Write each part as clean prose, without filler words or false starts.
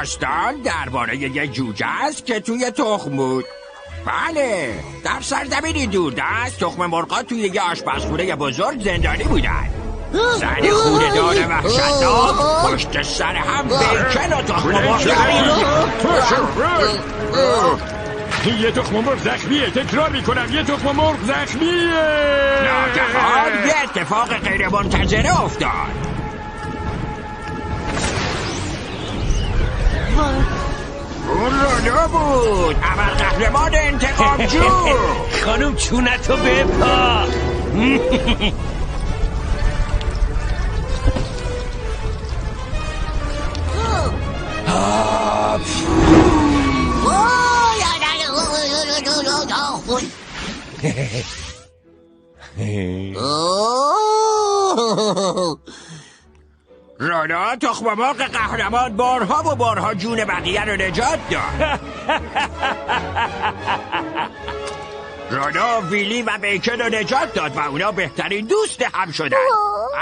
داستان درباره یه جوجه است که توی تخم بود. بله، در سرزمینی دوردست تخم مرغ‌ها توی یه آشپزخونه بزرگ زندانی بودن. زن خونه دار وحشتناک پشت سر هم بیکن و تخم مرغ. یه تخم مرغ زخمیه. تکرار میکنم یه تخم مرغ زخمیه. ناگهان یه اتفاق غیر منتظره افتاد. اون رولو بود، ابرقهرمان انتقامجو. خانم چونتو بپا. رولو تخم مرغ قهرمان بارها و بارها جون بقیه رو نجات داد. رولو ویلی و بیکن رو نجات داد و اونا بهترین دوست هم شدن.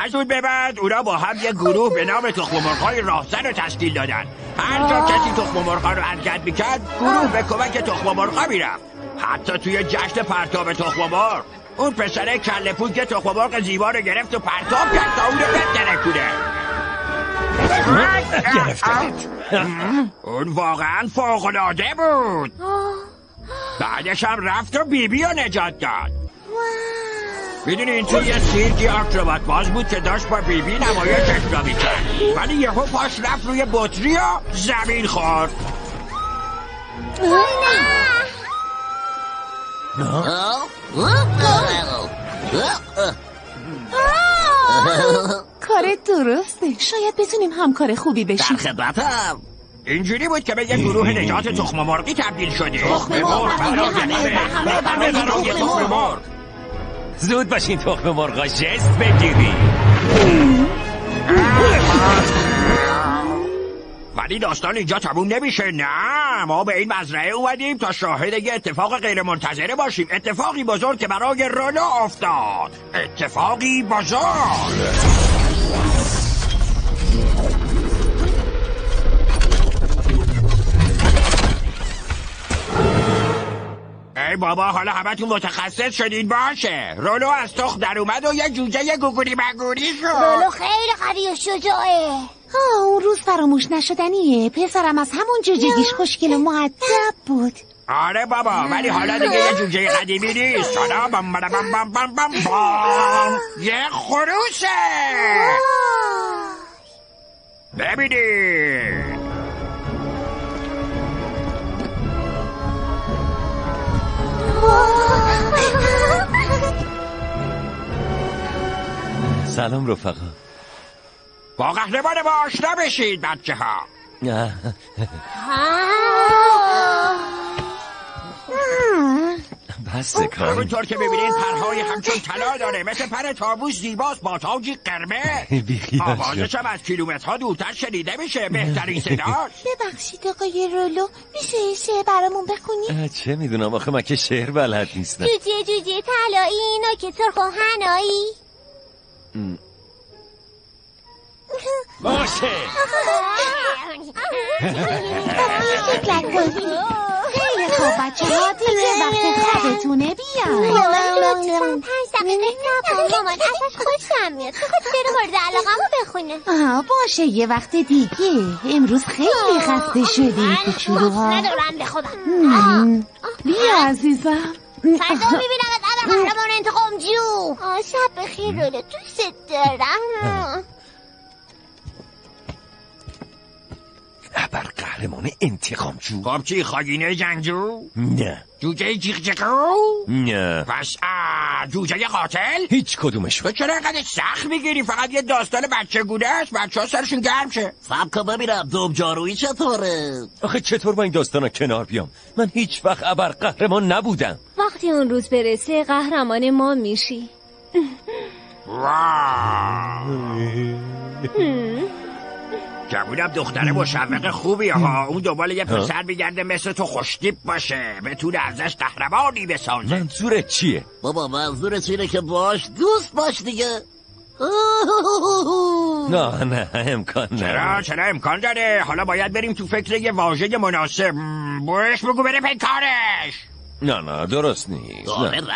از اون به بعد اونا با هم یه گروه به نام تخم مرغ‌های راهزن رو تشکیل دادن. هر جا کسی تخم مرغ‌ها رو حرکت میکرد گروه به کمک تخم مرغ‌ها میرفت. حتی توی جشن پرتاب تخم مرغ اون پسره کله پوک که تخم مرغ زیبا رو گرفت و پرتاب کرد تا اون رو بترکونه. اون واقعا فوق‌العاده بود. بعدش هم رفت و بیبی رو نجات داد. میدونین توی یه سیرک یه آکروبات باز بود که داشت با بیبی نمایش اجرا میکرد، ولی یهو پاش رفت روی بطری و زمین خورد. کارت درسته. شاید بتونیم همکار خوبی بشیم. در خدمتم. اینجوری بود که به یه گروه نجات تخم مرغی تبدیل شدیم. تخم مرغ. زود باشین تخم مرغا جست بگیری. ولی داستان اینجا تموم نمیشه. نه، ما به این مزرعه اومدیم تا شاهد یه اتفاق غیر منتظره باشیم. اتفاقی بزرگ که برای رولو افتاد. اتفاقی بزرگ. ای بابا، حالا همتون متخصص شدین. باشه، رولو از تخم در اومد و یه جوجه گوگولی مگولی شد. رولو خیلی قوی و شجاعه. اون روز فراموش نشدنیه. پسرم از همون جوجگیش خوشگل و مؤدب بود. آره بابا، ولی حالا دیگه یه جوجه قدیمی نیست. حالا بام بام بام بام بام بام یه خروسه. ببینید. سلام رفقا. با قهرمان ما آشنا بشید بچه ها. بس کاری. همونطور که ببینید پرهای همچون طلا داره، مثل پر طاووس زیباست با تاجی قرمز. آوازش هم از کیلومترها دورتر شنیده میشه. بهترین صداست. ببخشید آقای رولو، میشه یه شعر برامون بخونی؟ چه میدونم آخه من که شعر بلد نیستم. جوجه طلایی نوک سرخ و حنایی. باشه. خیلی خوب بچه ها، دیگه وقت خوابتونه بیان. لطفاً 5 دقیقه صبر. مامان ازش خوشم میاد. تو خود شعر مورد علاقه‌مو بخونه. باشه یه وقت دیگه. امروز خیلی خسته شدیم کوچولوها. ندارم به خودم. بیا عزیزم. فردا میبینم از ابرقهرمان انتقامجو. شب بخیر رولو، دوست دارم. ابرقهرمان انتقامجو. خب چی، خاگینه جنگجو؟ نه. جوجه جیغ؟ نه. پس جوجه قاتل؟ هیچ کدومش. تو چرا اینقدر سخت میگیری؟ فقط یه داستان بچه گونه است. بچه ها سرشون گرم شه. صبر کن ببینم دوم جارویی چطوره. آخه چطور با این داستانا کنار بیام؟ من هیچ وقت ابرقهرمان نبودم. وقتی اون روز برسه قهرمان ما میشی. جوونم دختر مشوق خوبی ها. اون دنبال یه پسر میگرده مثل تو خوشتیپ باشه، بتونه ازش قهرمانی بسازه. منظورت چیه؟ بابا منظورت اینه که باش دوست باش دیگه. نه امکان نه. چرا امکان داره. حالا باید بریم تو فکر یه واژه مناسب. بهش بگو بره پیکارش. نه درست نیست.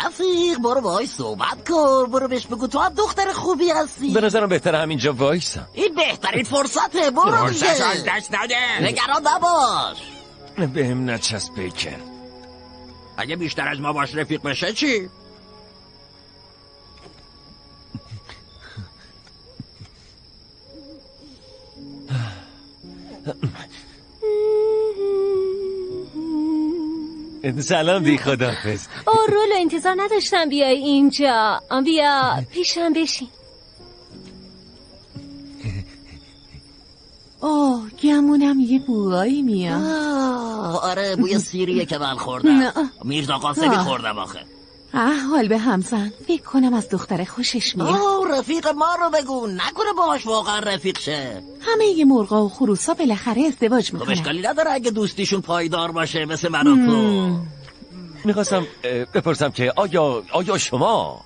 رفیق برو باهاش صحبت کن. برو بهش بگو تو هم دختر خوبی هستی. به نظرم بهتره همینجا وایسم. این بهترین فرصته. برو دیگه. فرصت از دست نده. نگران نباش. بهم نچسب پیکر. اگه بیشتر از ما باش رفیق بشه چی؟ سلام دی خداحافظ. رولو انتظار نداشتم بیای اینجا. بیا پیشم بشین. گمونم یه بوایی میاد. آره بوی سیریه که من خوردم. میرزا قاسمی خوردم آخه. حال به همزن. فکر کنم از دختر خوشش میاد. رفیق ما رو بگو. نکنه باهاش واقعا رفیق شه. همه یه مرغا و خروسا بالاخره ازدواج میکنن. اشکالی نداره اگه دوستیشون پایدار باشه مثل من و تو. میخواستم بپرسم که آیا شما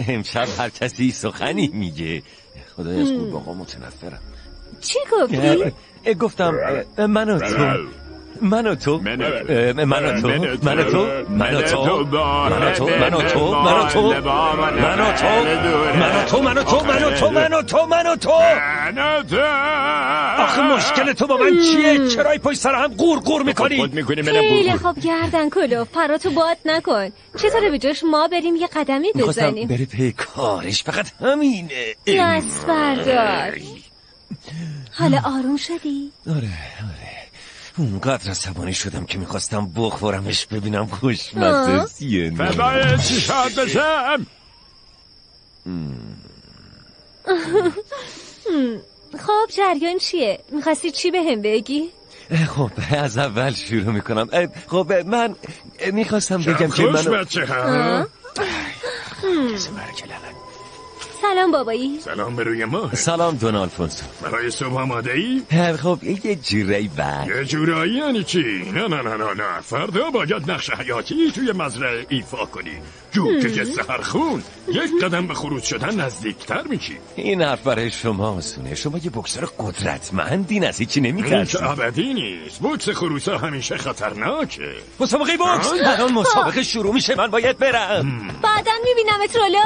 امشب هر کسی سخنی میگه. خدای از قورباغه متنفرم. چی گفتی؟ گفتم من و تو آخه مشکل تو با من چیه؟ چرا پشت سر هم قور میکنی؟ خیلی خوب گردن کلوف. پراتو باد نکن. چطوره به جاش ما بریم یه قدمی بزنیم؟ بری پی کارش. فقط همینه. دست بردار. حالا آروم شدی؟ آره اونقدر عصبانی شدم که میخواستم بخورمش ببینم خوشمزه سیه. فدای چی شاد بشم. خب جریان چیه؟ میخواستی چی به هم بگی؟ خب از اول شروع میکنم. خب من میخواستم بگم که خوش بچه ها. سلام بابایی. سلام به روی ما. سلام دون آلفونسو. برای صبح آماده ای؟ خب یه جورایی بعد. یه جورایی یعنی چی؟ نه فردا باید نقش حیاتی توی مزرعه ایفا کنی. جو که سحرخون یک قدم به خروج شدن نزدیکتر میشی. این حرف برای شما آسونه. شما یه بوکسر قدرتمندین. از هیچی این نمیترسید. که ابدی نیست. بوکس خروسا همیشه خطرناکه. مسابقه بوکس الان مسابقه شروع میشه. من باید برم. بعداً میبینمت رولو.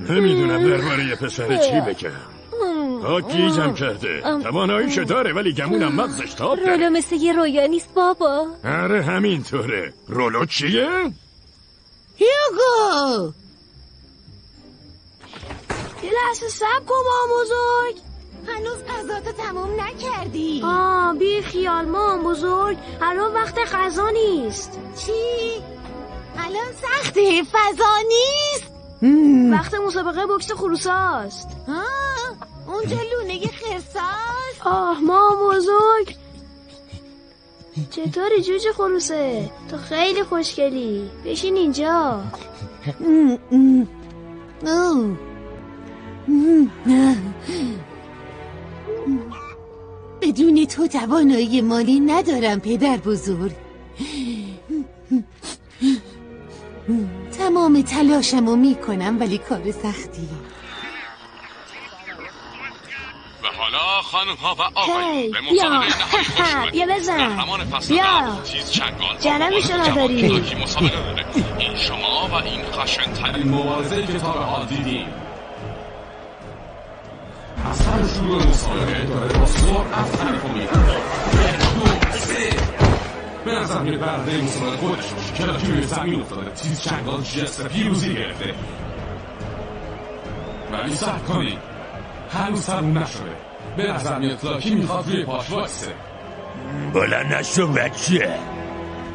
نمیدونم درباره پسر چی بگم. گیجم کرده. تواناییشو داره ولی گمونم مغزش تاب داره. رولو مثل یه رویا نیست بابا. آره همینطوره. رولو چیه؟ هیوگو یه لحظه صبر کن مام بزرگ. هنوز غذاتو تموم نکردی. بی خیال مام بزرگ. الان وقت غذا نیست. چی؟ الان سخته فضا نیست. وقت مسابقه بوکس خروساست. اونجا لونه خرساست. مام بزرگ. چطوری جوجه خروسه؟ تو خیلی خوشگلی. بشین اینجا. بدون تو توانایی مالی ندارم پدر بزرگ. تمام تلاشمو میکنم ولی کار سختی. و حالا خانم ها و آقایون به بیا مسابقه نهایی خوش اومدید. بیا بزن. قهرمان فصل بیا. اول تیز چنگال جنبشو نداری. که مسابقه داره. این شما و این خشن‌ترین مبارزه که تا به حال دیدیم. از سر شروع مسابقه داره با سرعت طرفو می‌کنه. 1 2 3 به نظر میاد برنده مسابقه خودش باشه. کلاکی روی زمین افتاده. تیز چنگال جست پیروزی گرفته. ولی صبر کنید. هنوز تموم نشده. به نظر میاد کلاکی میخواد روی پاش وایسه. بلند نشو بچه.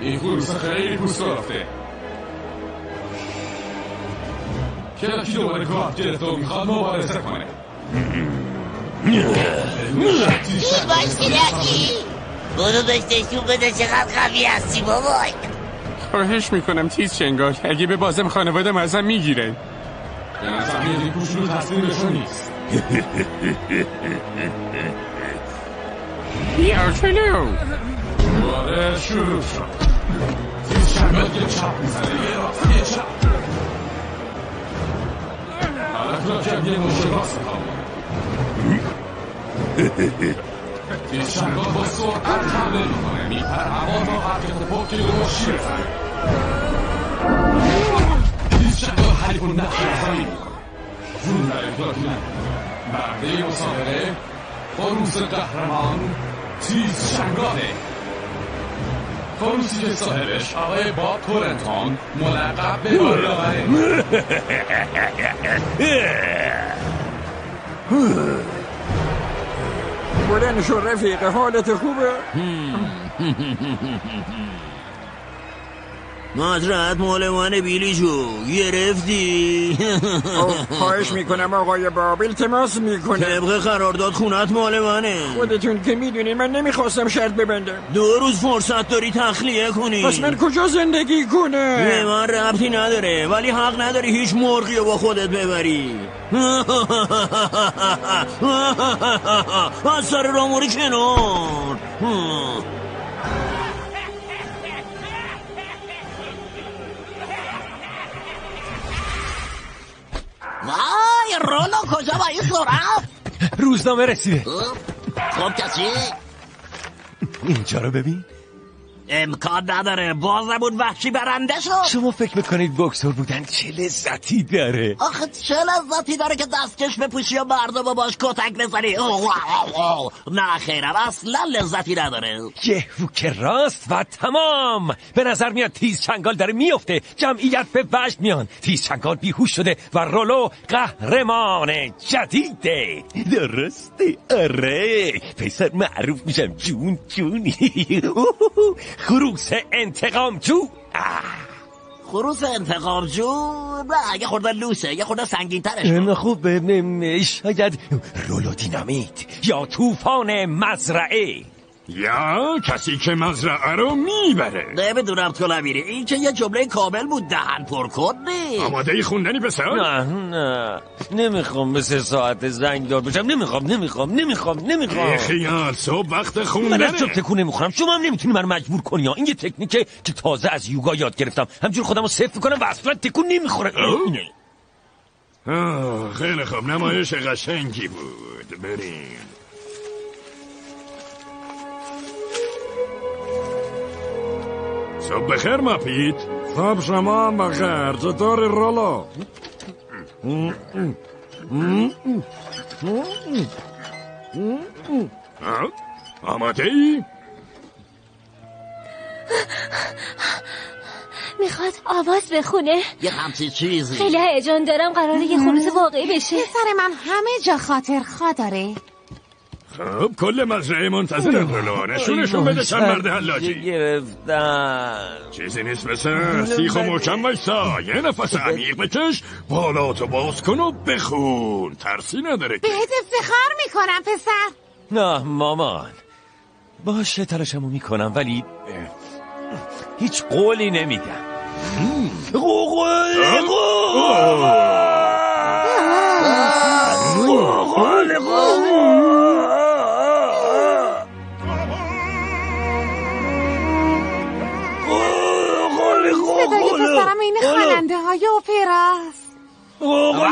این خروس خیلی پوست رفته. کلاکی دوباره گارد گرفته و میخواد مبارزه کنه. باش کلاکی. برو بهشتشون بده چقدر قوی هستی بابای. خواهش میکنم تیز چنگال اگه به بازم خانوادم ازم میگیره. به نظر میاد این کوچولو تصمیمشون نیست. بیا جلو. مبارزه شروع شد. تیز شنگال یه چپ میزنه یه راست یه چپ حالت را که یه نوش راست تیز شنگال با سرعت حمله میکنه میپر هوا تا حرکت پاکی رو شیر زنه تیز شنگال حریف و نقش زمین میکنه جون در ابدار کنه برده مسابقه خروس قهرمان تیز شنگاله خروسی که صاحبش آقای باب تورنتون ملقب به بالاوره بلند شو رفیق حالت خوبه؟ مزرعت مال منه بیلی جو گرفتی خواهش میکنم آقای باب التماس میکنم طبق قرارداد خونت مال منه خودتون که میدونین من نمیخواستم شرط ببندم 2 روز فرصت داری تخلیه کنی پس من کجا زندگی کنم؟ به من ربطی نداره ولی حق نداری هیچ مرغی رو با خودت ببری از سر راموری کنار وای رولو کجا با این سرعت روزنامه رسیده خب کسی اینجا رو ببین امکان نداره بازمون وحشی برنده شد شما فکر میکنید بکسور بودن چه لذتی داره؟ آخه چه لذتی داره که دستکش بپوشی و مردم باش کتک بزنی نه خیرم اصلا لذتی نداره یه که راست و تمام به نظر میاد تیز چنگال داره میفته جمعیت به وجد میان تیز چنگال بیهوش شده و رولو قهرمان جدیده درسته آره پسر معروف میشم جون خروس انتقام جو خروس انتقام جو نه یه خورده لوسه یه خورده سنگین ترش خوب شاید رولو دینامیت یا طوفان مزرعه یا کسی که مزرعه رو میبره نمیدونم تو نمیری این که یه جمله کامل بود دهن پر کن نی آماده ای خوندنی پسر؟ نه نمیخوام مثل ساعت زنگ دار بشم نمیخوام خیال صبح وقت من خوندنه از جا تکون نمیخورم شما هم نمیتونی من مجبور کنی این یه تکنیکه که تازه از یوگا یاد گرفتم همجور خودم رو صفر کنم و اصلا تکون نمیخورم خیلی خوب نمایش قشنگی بود بریم صبح بخیر ماپیت صبح شما هم بخیر چطور رولو؟ آماده ای؟ میخواد آواز بخونه یه همچین چیزی خیلی هیجان دارم قراره یه خروس واقعی بشه پسر من همه جا خاطر خوا داره خب کل مزرعه منتظر رولو نشونشون بده چند مرد حلاجی گرفتن چیزی نیست پسر سیخ و محکم بایستا یه نفس عمیق بکش بالاتو باز کن و بخون ترسی نداره که بهت افتخار میکنم پسر نه مامان باشه تلاشمو میکنم ولی هیچ قولی نمیدم صدای پسرم این خواننده های اپراست بابا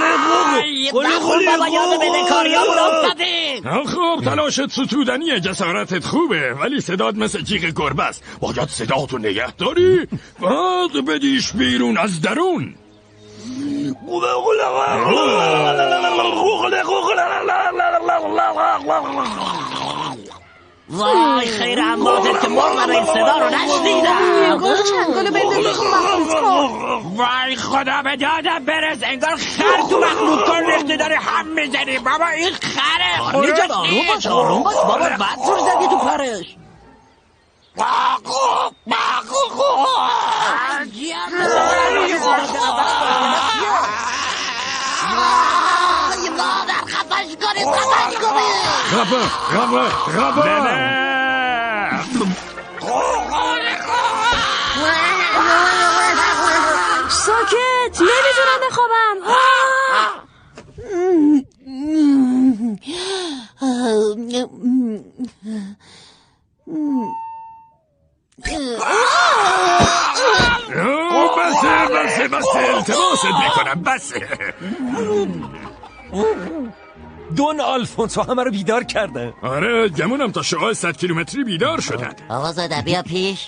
یاد بدهکاریامون افتادیم خب تلاشت ستودنیه جسارتت خوبه ولی صدات مثل جیغ گربه است باید صداتو نگه داری بعد بدیش بیرون از درون وای خیر اماتت که مرغ این صدا رو نشنیدم گل چنگالو بندازش مخلوط کن وای خدا به دادم برس انگار خر تو مخلوط کن ریخته داره هم میزنی بابا این خره خانه جان آروم باش بابا بد جور زدی تو پرش ساکت نمیتونم بخوابم آلفونسو همه رو بیدار کردن. آره گمونم تا شعاع 100 کیلومتری بیدار شدن. آقا زاده بیا پیش.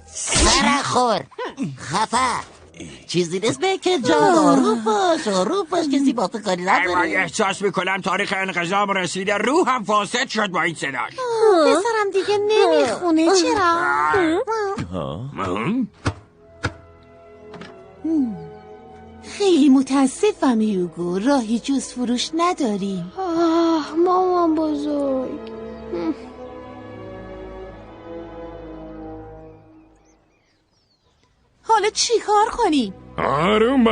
سرخور خفه چیزی نیست به که جان آروم باش کسی با تو کاری نداره. احساس میکنم تاریخ انقضام رسیده، روحم فاسد شد با این صداش. پسرم دیگه نمیخونه. چرا؟ خیلی متاسفم یوگو، راهی جز فروش نداریم. مامان بزرگ. حالا چی کار کنیم؟ آروم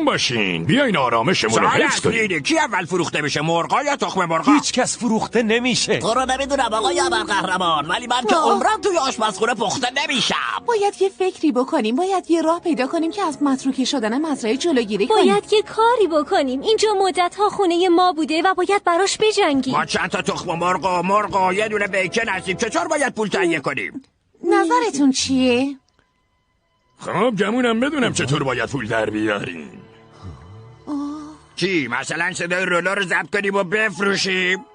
باشین بیاین آرامشمون رو حفظ کنیم. کی اول فروخته بشه، مرغا یا تخم مرغا؟ هیچ کس فروخته نمیشه. تو رو نمیدونم آقای ابرقهرمان، ولی من که عمرم توی آشپزخونه پخته نمیشم. باید یه فکری بکنیم، باید یه راه پیدا کنیم که از متروکه شدن مزرعه جلوگیری کنیم. باید یه کاری بکنیم. اینجا مدت‌ها خونه ما بوده و باید براش بجنگیم. ما چند تا تخم مرغ و یه دونه بیکن هستیم، چطور باید پول تهیه کنیم؟ نظرتون چیه؟ خب گمونم بدونم چطور باید پول در بیاریم. چی؟ مثلا صدای رولو رو ضبط کنیم و بفروشیم؟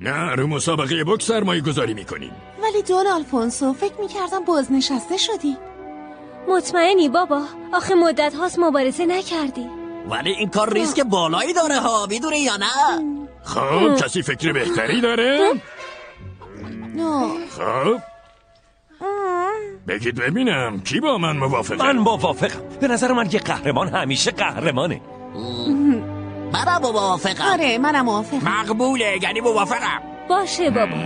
نه، رو مسابقه بوکس سرمایه گذاری میکنیم. ولی دون آلفونسو فکر میکردم بازنشسته شدی. مطمئنی بابا؟ آخه مدت هاست مبارزه نکردی. ولی این کار ریسک بالایی داره ها، میدونی یا نه؟ خب کسی فکر بهتری داره؟ نه. خب بگید ببینم کی با من موافقه؟ من موافقم. به نظر من یه قهرمان همیشه قهرمانه. منم موافقم. آره منم موافقم. مقبوله، یعنی موافقم. باشه بابا،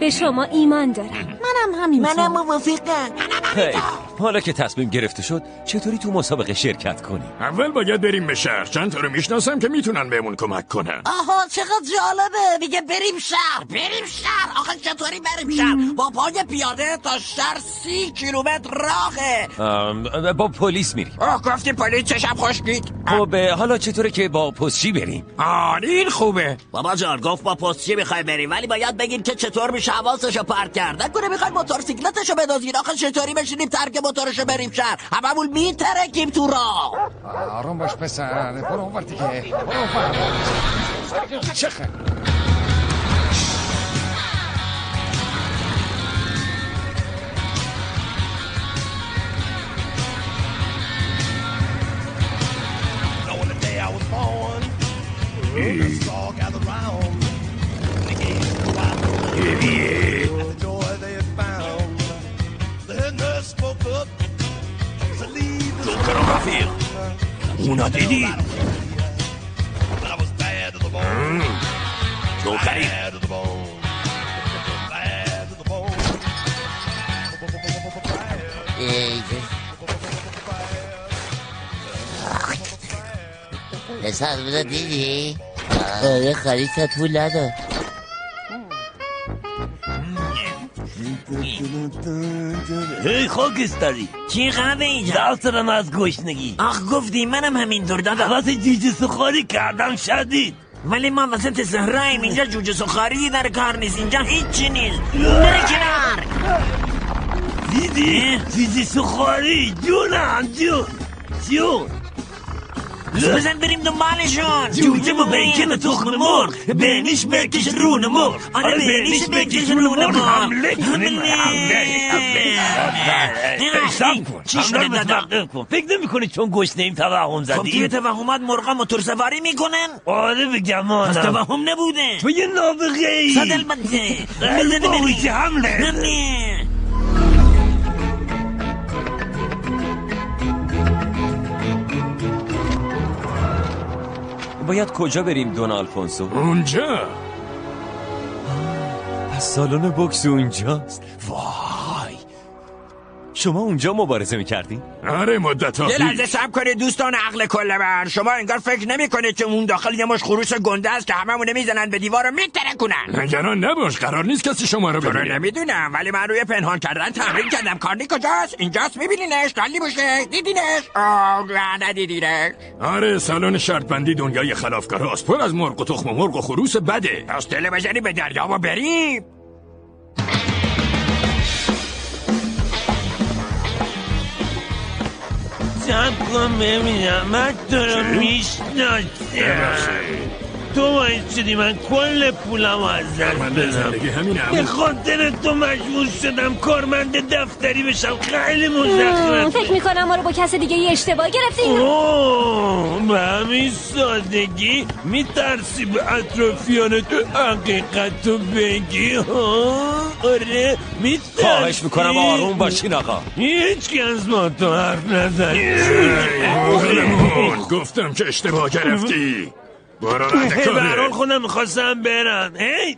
به شما ایمان دارم. منم همینطور. منم موافقم. خیلی حالا که تصمیم گرفته شد، چطوری تو مسابقه شرکت کنیم؟ اول باید بریم به شهر، چند تا رو میشناسم که میتونن بهمون کمک کنن. آها چقدر جالبه، میگه بریم شهر. آخه چطوری بریم شهر؟ با پای پیاده تا شهر 30 کیلومتر راهه. با پلیس میریم. گفتی پلیس چشم خوش دید. خب حالا چطوره که با پستچی بریم؟ این خوبه. بابا جان گفت با پستچی میخوای بریم، ولی باید بگیم که چطور میشه حواسشو پرت کرد. نکنه میخوایم موتورسیکلتشو بدزدین. آخه چطوری بشینیم ترک موتورشو بریم شهر؟ هممون میترکیم تو راه. آروم باش پسر، برو وقتی که چخه. رفیق اونا دیدی؟ جوکری پسر بودا دیدی؟ آره خریصت پول ندار. هی خاکستری چی خبه اینجا؟ دست دارم از گشنگی. آخ گفتی منم همینطور دادا. واسه جوجه سخاری کردم شدید. ولی ما وسط صحرایم، اینجا جوجه سخاری در کار نیست، اینجا هیچی نیست. بره کنار. دیدی؟ جوجه سخاری جونم جون بزن بریم دنبالشون. جوجه با بیکن تخم مرغ، بینیش بکش رون مرغ. آره بینیش بکش رون مرغ. حمله چی شده دادا؟ فکر نمی کنی چون گشنه ایم توهم زدی؟ خب دیگه توهمات مرغا موتور سواری میکنن؟ آره بگمانم. پس توهم نبوده. تو یه نابغه ای. صدل بنده بزن بریم. حمله نه باید کجا بریم دون آلفونسو؟ اونجا. پس سالن بوکس اونجاست. وای، شما اونجا مبارزه میکردین؟ آره مدت یه لحظه صبر کنید دوستان عقل کل من. شما انگار فکر نمی کنید که اون داخل یه مش خروس گنده است که هممونه میزنن به دیوار و میترکونن. نگران نباش، قرار نیست کسی شما رو ببینه. نمیدونم، ولی من روی پنهان کردن تمرین کردم. کارنی کجاست؟ اینجاست، میبینینش؟ کالی باشه، دیدینش؟ ندیدینش. آره سالن شرط بندی دنیای خلافکاراست، پر از مرغ و تخم مرغ و خروس بده. از دل بزنی به دریا و بریم. سب کن ببینم من تو رو میشناسم تو باید شدی من کل پولم ازت بدم به خاطر تو مجبور شدم کارمند دفتری بشم خیلی مزخرفه فکر میکنم ما رو با کس دیگه یه اشتباه گرفتیم به همین سادگی میترسی به اطرافیان تو حقیقتو بگی آره میترسی خواهش میکنم آروم باشین آقا هیچ که از ما تو حرف نزنی گفتم که اشتباه گرفتی برحال خودم میخواستم برم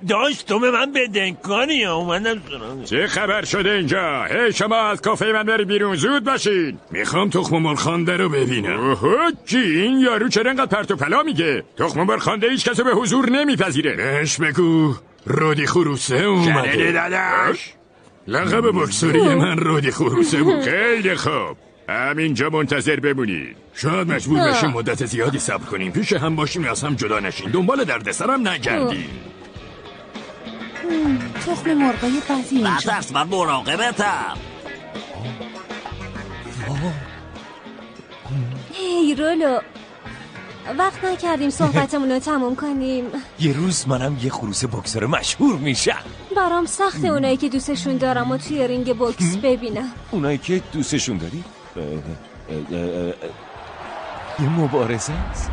داشت تو به من بدنکانی اومدم چه خبر شده اینجا؟ شما از کافه من بری بیرون زود باشین میخوام تخم مرغ‌خوانده رو ببینم اوه چی این یارو چرا انقدر پرت و پلا میگه؟ تخم مرغ‌خوانده هیچ کسو به حضور نمیپذیره بهش بگو رودی خروسه اومده شنیدی داداش؟ لقب بکسوری من رودی خروسه بود خیلی خوب همینجا منتظر بمونید شاید مجبور بشیم مدت زیادی صبر کنیم پیش هم باشیم از هم جدا نشین دنبال دردسرم نگردیم تخم مرغای بعضی اینجا نترس من مراقبتم هی رولو وقت نکردیم صحبتمون رو تموم کنیم یه روز منم یه خروس بکسور مشهور میشم برام سخت اونایی که دوستشون دارم و توی رینگ بوکس ببینم اونایی که دوستشون داری؟ یه مبارزه است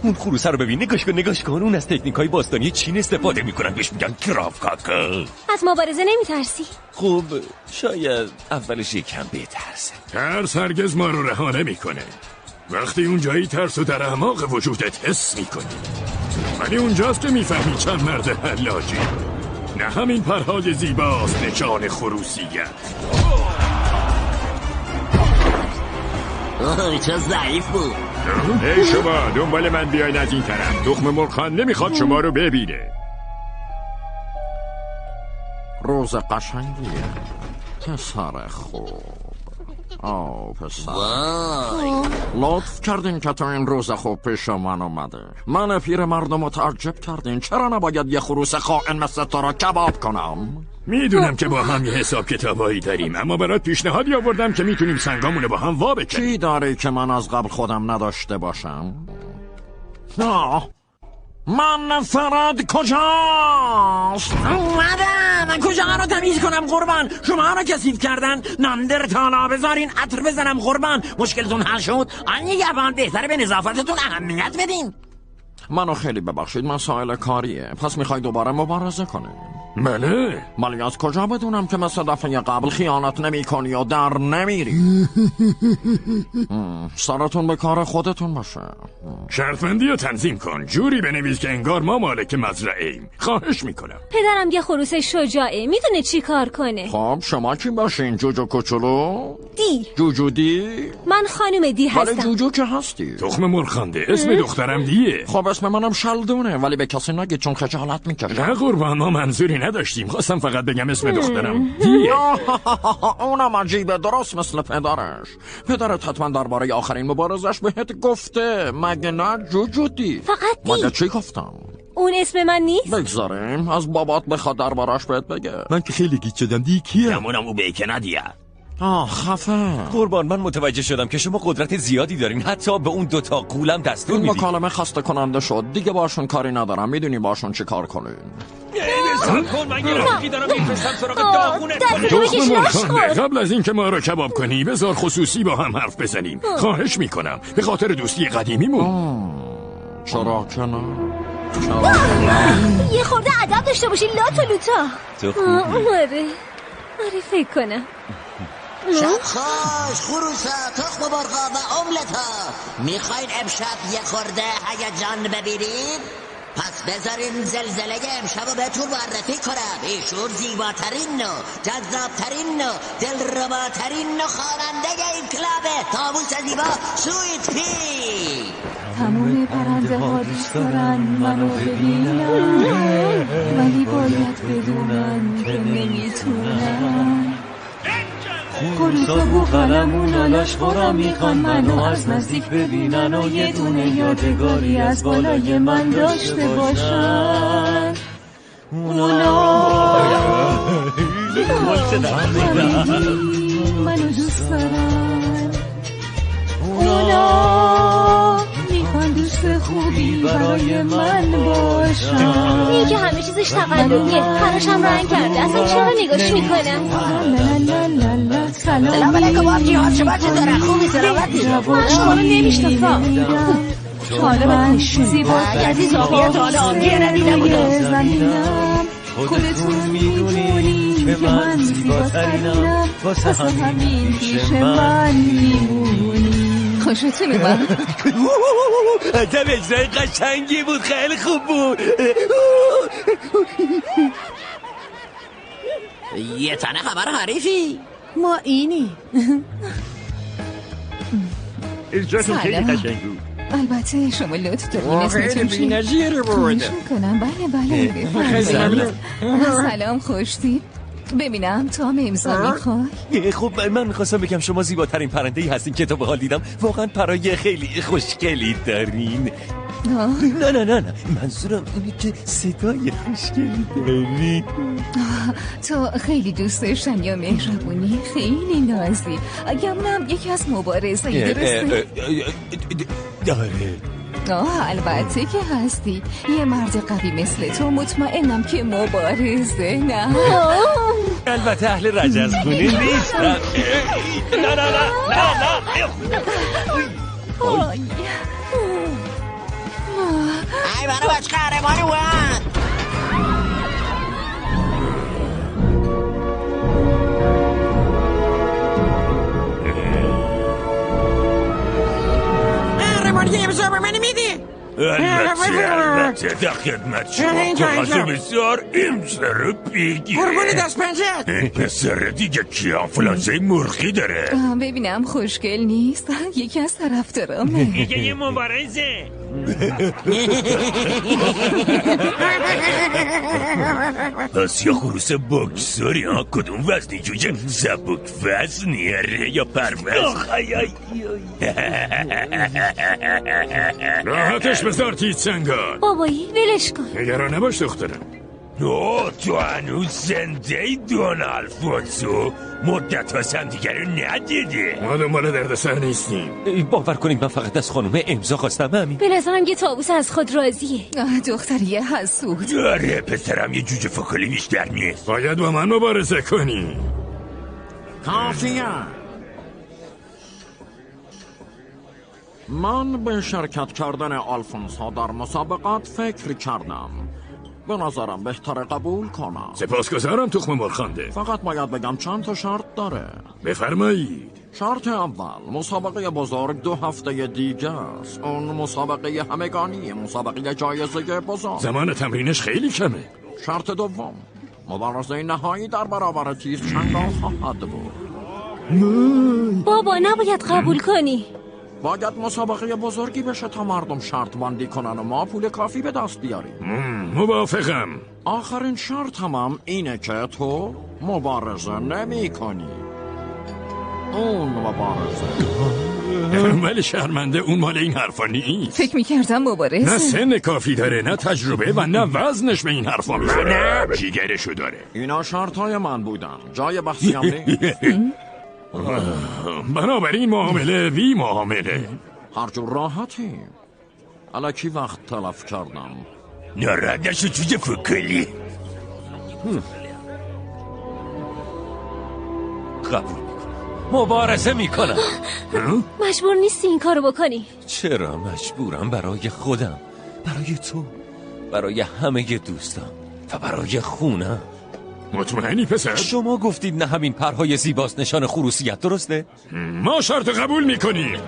اون خروسه رو ببین نگاش کن اون از تکنیکای باستانی چین استفاده میکنن بهش میگن کراف کاکا از مبارزه نمیترسی؟ خب شاید اولش یکم بترسه ترس هرگز ما رو رها نمیکنه وقتی اونجایی ترس و در اعماق وجودت حس میکنی ولی اونجاست که میفهمی چند مرد حلاجی نه همین پرهای زیباست نشان خروسیت چه ضعیف بود ای شما دنبال من بیاین از این طرف تخم مرغ‌خوانده نمیخواد شما رو ببینه روز قشنگیه پسر خوب پسر لطف کردین که تو این روز خوب پیش من اومده من پیر مردم متعجب کردین چرا نباید یه خروس خائن مثل تو را کباب کنم میدونم که با هم یه حساب کتابایی داریم اما برات پیشنهادی آوردم که میتونیم سنگامونو با هم وا بکنیم چی داری که من از قبل خودم نداشته باشم من فراد کجاست اومدم کجا رو تمیز کنم قربان شما رو کثیف کردن ناندرتالا بذارین عطر بزنم قربان مشکلتون حل شد یه بهتره به نظافتتون اهمیت بدین منو خیلی ببخشید مسائل کاریه پس میخوای دوباره مبارزه کنیم بله ولی از کجا بدونم که مثل دفعه قبل خیانت نمی کنی و در نمیری سرتون به کار خودتون باشه شرطبندی رو تنظیم کن جوری بنویس که انگار ما مالک مزرعه‌ایم خواهش میکنم پدرم یه خروس شجاعه میدونه چی کار کنه خب شما کی باشین جوجو کوچولو دی جوجو دی من خانم دی هستم ولی جوجو که هستی تخم مرغ‌خوانده اسم دخترم دیه خب اسم منم شلدونه ولی به کسی نگید چون خجالت میکشه نه قربان ما منظوری نداشتیم خواستم فقط بگم اسم دخترم دیه اونم عجیبه درست مثل پدرت حتما درباره آخرین مبارزش بهت گفته مگه نه جوجو دی فقط دی مگه چی گفتم اون اسم من نیست بگذاریم از بابات بخواد دربارش بهت بگه من که خیلی گیج شدم دی کیه گمونم او بیکنه دیه خفه قربان من متوجه شدم که شما قدرت زیادی دارین حتی به اون دوتا قولم دستور این میدین مکالمه خسته کننده شد دیگه باشون کاری ندارم میدونی باشون چی کار کنین قبل از اینکه ما رو کباب کنی بذار خصوصی با هم حرف بزنیم خواهش میکنم به خاطر دوستی قدیمیمون چرا که نه یه خورده ادب داشته باشی لات و لوتا تو خوبی آره فکر کنم شبخاش خروسا تخم مرغا و املتا میخواین امشب یه خورده هیجان ببینید؟ پس بذارین زلزله امشب بهتون معرفی کنم. ایشون زیباترین و جذابترین و دلرباترین و خواننده این کلابه. طاووس زیبا سویت پی. تمام پرنده ها دوست دارن منو ببینن، ولی باید بدونن که نمیتونن. خروس و بوقلمون و لاشخورا میخوان منو از نزدیک ببینن و یه دونه یادگاری از بالای من داشته باشن. اونا منو دوست دارن. اونا میخوان دوست خوبی برای من باشن. این که همه چیزش تقلبیه، هرشم رنگ کرده، اصلا چرا نگاش میکنم؟ سلام علیکم آبجی ها، شما چطوره؟ خوبی سلامتی؟ من شما رو نمیشناسم. حالا زیباست عزیز آبیه تا حالا آبجیه ندیده بودم. خودتون میدونی که من زیباترینم، واسه همین پیش من میمونی. خوشتون اومد؟ عجب اجرای قشنگی بود، خیلی خوب بود. یه تنه خبر حریفی. ما اینی. اجراتون خیلی قشنگ بود. البته شما لطف دارین خیلی بی‌نظیر بود. کنم. بله سلام، خوشتی. ببینم تو هم امضا میخوای؟ خب من میخواستم بگم شما زیباترین پرنده‌ای هستین که تا به حال دیدم. واقعا پرای خیلی خوشگلی دارین. نه منظورم اینه که صدای خوشگلی دارین. تو خیلی دوست داشتن یا مهربونی، خیلی نازی. گمونم یکی از مبارزه درسته؟ داره. البته که هستی. یه مرد قوی مثل تو مطمئنم که مبارزه. نه البته اهل رجزخونه نیستم. نه ای منو بچه قهرمانی اومد. قهرمانی امضا به منی میدی؟ البته در خدمت شما. کاغذ بسیار امضا رو بگیر. قربونی دست پنجت. پسر دیگه کیانفلانزه مرغی داره. ببینم خوشگل نیست. یکی از طرفدارامه. دیگه یه مبارزه. پس یا خروس بکسوری ها؟ کدوم وزنی جوجه؟ سبک وزنیه یا پرمز؟ راحتش بذار تیزچنگال. بابایی ولش کن. نگران نباش دخترم. تو هنوز زنده ای دونالفونسو؟ مدت هاست هم دیگر رو ندیده. ما دنبال دردسر نیستیم. باور کنید من فقط از خانومه امضا خواستم. همین. به نظرم یه طاووس از خود راضیه. دختری حسود. داره پسرم یه جوجه فکلی بیشتر نیست. باید با من مبارزه کنی. کافیه. من به شرکت کردن آلفونسا در مسابقات فکر کردم. به نظرم بهتر قبول کنم. سپاسگزارم تخم مرغخوانده. فقط باید بگم چند تا شرط داره. بفرمایید. شرط اول، مسابقه بزرگ 2 هفته دیگه است. اون مسابقه همگانی، مسابقه جایزه بزرگ. زمان تمرینش خیلی کمه. شرط دوم، مبارزه نهایی در برابر تیزچنگال خواهد بود. بابا نباید قبول کنی. باید مسابقه بزرگی بشه تا مردم شرط بندی کنن و ما پول کافی به دست بیاریم. موافقم. آخرین شرط هم اینه که تو مبارزه نمی کنی. اون مبارزه. ولی شرمنده اون مال این حرفا نیست. فکر میکردم مبارزه. نه سن کافی داره، نه تجربه و نه وزنش به این حرفا میخوره. نه جیگرشو داره. اینا شرطهای من بودن، جای بحثی هم نیست. بنابراین معامله وی معامله. هر جور راحتی. الکی وقت تلف کردم. نردش جوجه فکلی. قبول مبارزه میکنم. مجبور نیستی این کارو بکنی. چرا مجبورم؟ برای خودم، برای تو، برای همه دوستان و برای خونم. مطمئنی پسر؟ شما گفتید نه همین پرهای زیباست نشان خروسیت، درسته؟ ما شرط قبول میکنیم.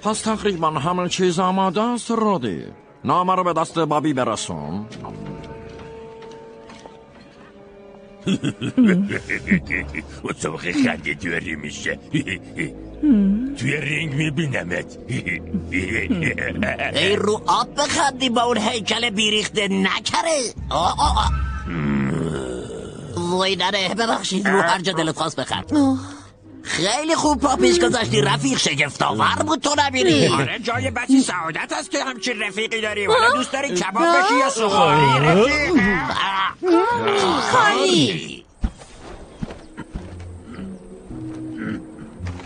پس تقریبا همه چیز آماده است رودی. نامه رو به دست بابی برسون. مسابقه خنده دوری میشه. توی رینگ میبینمت. ای رو آب بخندی با اون هیکل بیریخته نکره. وای نره ببخشید، رو هر جا دلت خواست بخند. خیلی خوب پا پیش گذاشتی رفیق، شگفت‌آور بود تو نبینی. آره جای بسی سعادت هست که همچین رفیقی داری. والا دوست داری کباب بشی یا سخاری رفیق؟ خالی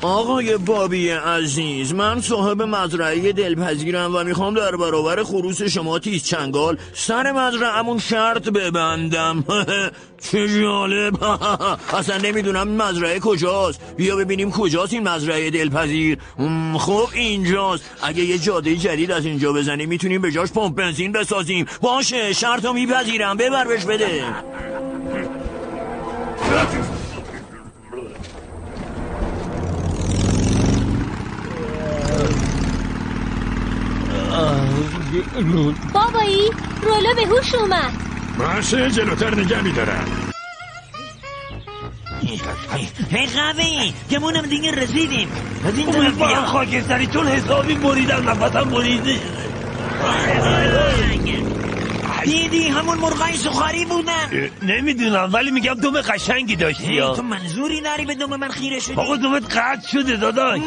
آقای بابی عزیز، من صاحب مزرعه دلپذیرم و میخوام در برابر خروس شما تیز چنگال سر مزرعه‌مون شرط ببندم. چه جالب. اصلا نمیدونم این مزرعه کجاست. بیا ببینیم کجاست این مزرعه دلپذیر. خب اینجاست. اگه یه جاده جدید از اینجا بزنیم میتونیم به جاش پمپ بنزین بسازیم. باشه شرطو میپذیرم، ببر بهش بده. بابایی رولو به هوش اومد. باشه جلوتر نگه میدارم. هی قوی گمونم دیگه رسیدیم. از این طرف بیا. خاکستریتون حسابی بریدم، نفسم بریده. دیدی همون مرغای سخاری بودن. نمیدونم ولی میگم دم قشنگی داشتی. تو منظوری داری به دم من خیره شدی؟ آقا دمت قطع شده داداش.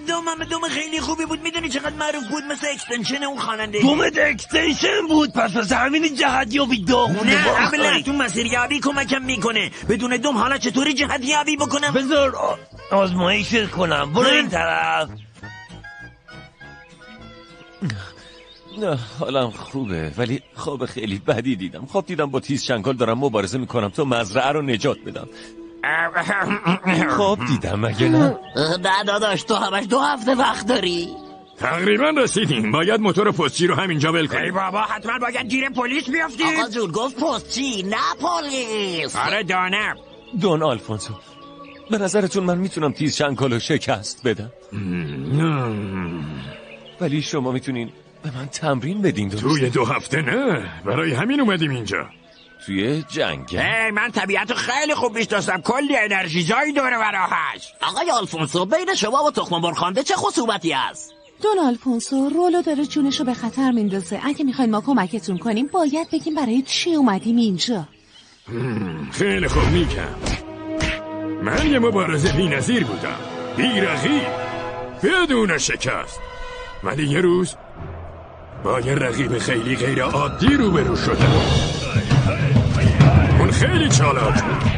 دم خیلی خوبی بود. میدونی چقدر معروف بود؟ مثل اکستنشن اون خواننده. دمت اکستنشن بود، پس همین جهتیابی داغونه. نه قبلا تو مسیریابی کمکم میکنه. بدون دم حالا چطوری جهتیابی بکنم؟ بذار آزمایش کنم. برو این طرف. نه حالم خوبه ولی خواب خیلی بدی دیدم. خواب دیدم با تیز چنگال دارم مبارزه میکنم تا مزرعه رو نجات بدم. خواب دیدم مگه نه؟ نه داداش تو همش 2 هفته وقت داری. تقریبا رسیدیم. باید موتور پستچی رو همینجا ول کنیم. ای بابا حتما باید گیر پلیس بیافتیم. آقا جون گفت پستچی نه پلیس. آره دانم. دون آلفونسو به نظرتون من میتونم تیز چنگال رو شکست بدم؟ ولی شما میتونین به من تمرین بدین. توی 2 هفته نه، برای همین اومدیم اینجا. توی جنگ من طبیعتو خیلی خوب میشناسم. کلی انرژیزایی دوره برا هست. آقای آلفونسو بین شما و تخم مرغ چه خصومتی هست؟ دون آلفونسو رولو داره جونشو به خطر میندازه. اگه میخواین ما کمکتون کنیم باید بگیم برای چی اومدیم اینجا. خیلی خوب میگم. من یه مبارزه بی‌نظیر بودم، بی‌رقیب، بدون شکست. ولی یه روز با یه رقیب خیلی غیر عادی روبرو شدم. اون خیلی چالاک بود.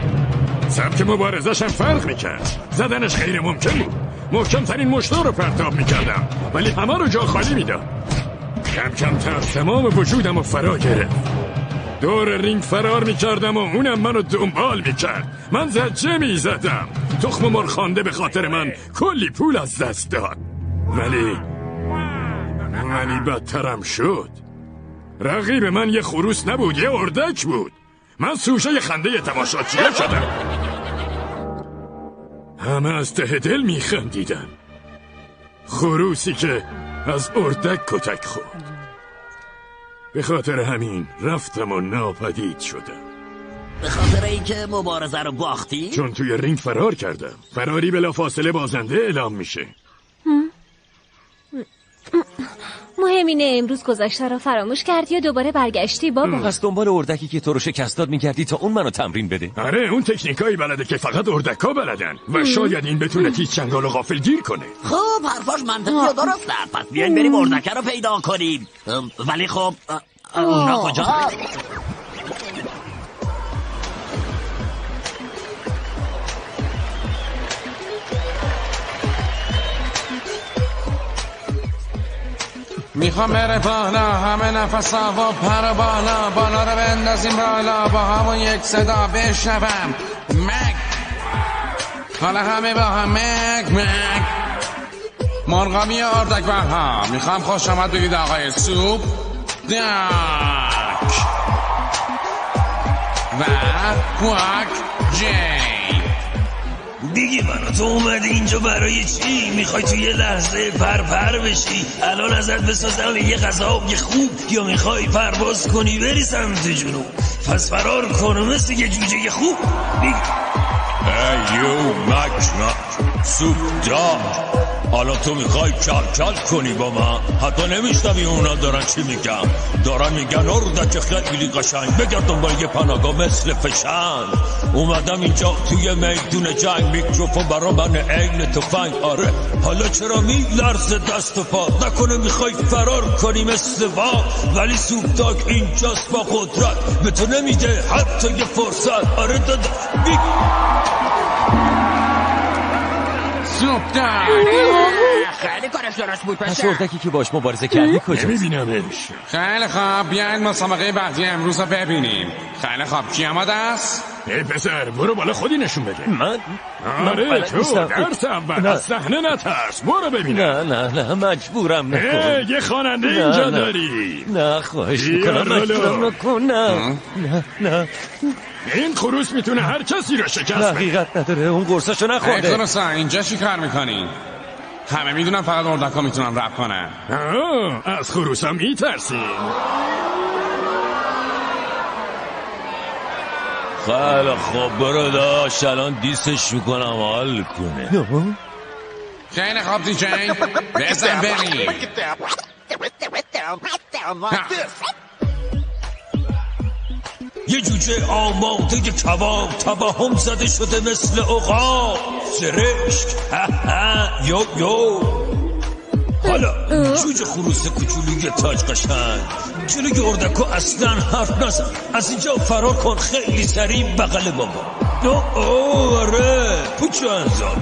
سبک مبارزش هم فرق میکرد. زدنش غیر ممکن بود. محکم ترین مشتا رو پرتاب میکردم ولی همه رو جا خالی میدم. کم کم تمام وجودم رو فرا گرفت. دور رینگ فرار میکردم و اونم منو دنبال میکرد. من زجه میزدم. تخم مرغ خوانده به خاطر من کلی پول از دست داد. ولی بدترم شد. رقیب من یه خروس نبود، یه اردک بود. من سوژه خنده تماشاچیه شدم. همه از ته دل میخندیدن. خروسی که از اردک کتک خورد. به خاطر همین رفتم و ناپدید شدم. به خاطر اینکه مبارزه رو باختی؟ چون توی رینگ فرار کردم. فراری بلافاصله بازنده اعلام میشه. مهم اینه امروز گذشته رو فراموش کردی و دوباره برگشتی بابا. پس دنبال اردکی که تو رو شکست داد میگردی تا اون منو تمرین بده. آره اون تکنیکایی بلده که فقط اردکا بلدن و شاید این بتونه تیز چنگال و غافل گیر کنه. خب حرفاش منطقی و درسته. پس بیاین بریم اردکه رو پیدا کنیم. ولی خب اونا کجا؟ میخوام بره بالا، همه نفسا و پر بالا رو بندازیم بالا، با همون یک صدا بشنوم مک. حالا همه با هم مک. مرغامی اردک برها میخوام خوش آمد بگید آقای سوپ داک و کوک جی. بیگی منو تو اومدی اینجا برای چی؟ میخوای تو یه لحظه پر بشی؟ الان ازت بسازم یه غذا یه خوب، یا میخوای پرواز کنی بری سمت جنوب؟ پس فرار کن مثل یه جوجه خوب. بیگی ایو مک سوپ دار، حالا تو میخوای کل کنی با من؟ حتی نمیشنوی اونا دارن چی میگن؟ دارن میگن اردک خیلی قشنگ، بگرد دنبال یه پناهگاه مثل فشنگ. اومدم اینجا توی میدون جنگ، میکروفون برا من عین تفنگ. آره حالا چرا میلرزه دست و پا؟ نکنه میخوای فرار کنی مثل وا؟ ولی سوپ داگ اینجاست با قدرت، به تو نمیده حتی یه فرصت. آره دادا سوپ داگ خیلی کارش درست بود پس پسر. اردکی که باش مبارزه کردی کجاست؟ نمیبینمش. خیلی خوب، بیاین مسابقه بعدی امروز رو ببینیم. خیلی خوب، کی آماده است؟ ای پسر برو بالا خودی نشون بده. من آره تو درس اول از صحنه نترس، برو ببینم. نه مجبورم نکن. یه خواننده اینجا داری. نه خواهش میکنم مجبورم نکن. نه این خروس میتونه هر کسی رو شکست بده. حقیقت نداره، اون قرصاشو نخورده. ای خروسا اینجا چی کار میکنی؟ همه میدونن فقط اردکا میتونن رپ کنن. از خروسا میترسیم. خیلی خوب برو داشت، الان دیستش میکنم حال کنه. خیلی خوب دیجی بزن بریم. یه جوجه آماده کباب، توهم زده شده مثل عقاب. سرشک یو حالا جوجه خروس کوچولوی تاج قشنگ، جلوی اردکو اصلا حرف نزن، از اینجا فرار کن خیلی سریع بغل بابا. آره پوچو انزار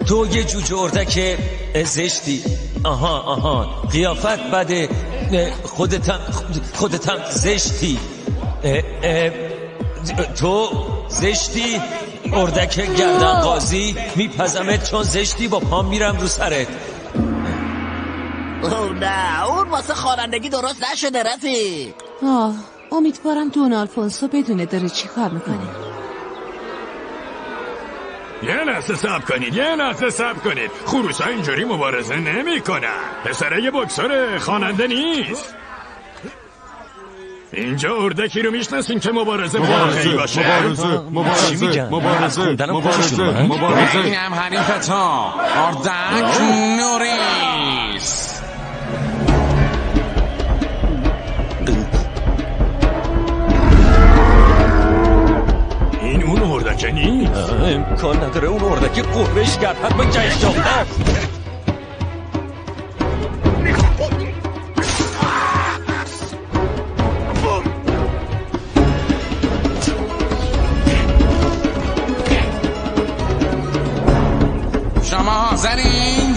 تو یه جوجه اردک زشتی. آها قیافت بده، خودتم زشتی. تو زشتی اردک گردن قاضی، میپزمت چون زشتی، با پام میرم رو سرت. نه اون واسه خوانندگی درست نشده رفیق. امیدوارم دون آلفونسو بدونه داره چی کار میکنه. یه لحظه صبر کنید. خروس ها اینجوری مبارزه نمی کنن. پسره یه بکسور، خواننده نیست. اینجا اردکی رو میشناسین که مبارزه باشه. این هم حریف تو اردک نوریس. این اون اردک نیست. امکان نداره اون اردکی قربش کرد حتما جشن هست. شما حاضرین؟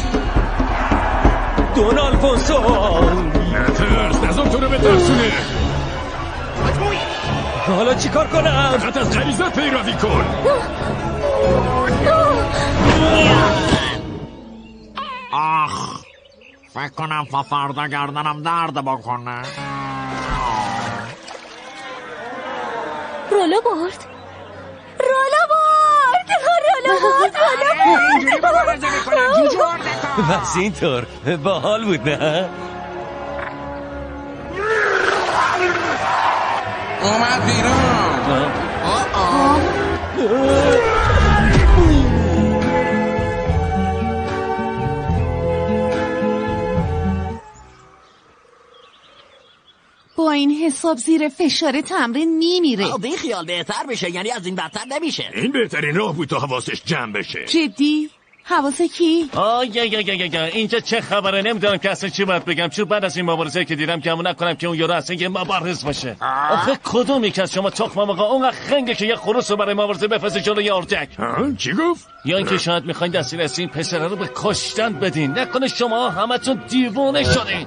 دون آلفونسو نترس، نظام تو رو بترسونه. حالا چی کار کنم؟ فقط از غریزت پیروی کن. فکر کنم فردا گردنم درد بکنه. رولو برد. اینجوری مبارزه میکنن جوجه اردکا. بس اینطور باحال بود نه؟ اومد بیرون. با این حساب زیر فشار تمرین میمیره. بی خیال بهتر بشه، یعنی از این بدتر نمیشه. این بهترین راه بود تا حواسش جمع بشه. جدی؟ حواس کی؟ اینجا چه خبره؟ نمیدونم که اصلا چی باید بگم، چون بعد از این مبارزه که دیدم که همون نکنم که اون یارو اصلا یه مبارز باشه. آخه کدوم یک از شما تخم آقا اونقدر خنگه که یه خروس رو برای مبارزه بفرسته جلوی اردک؟ چی گفت؟ یا اینکه شاید میخواین دستور از این پسره رو به کشتن بدین. نکنه شما همتون دیوونه شدین.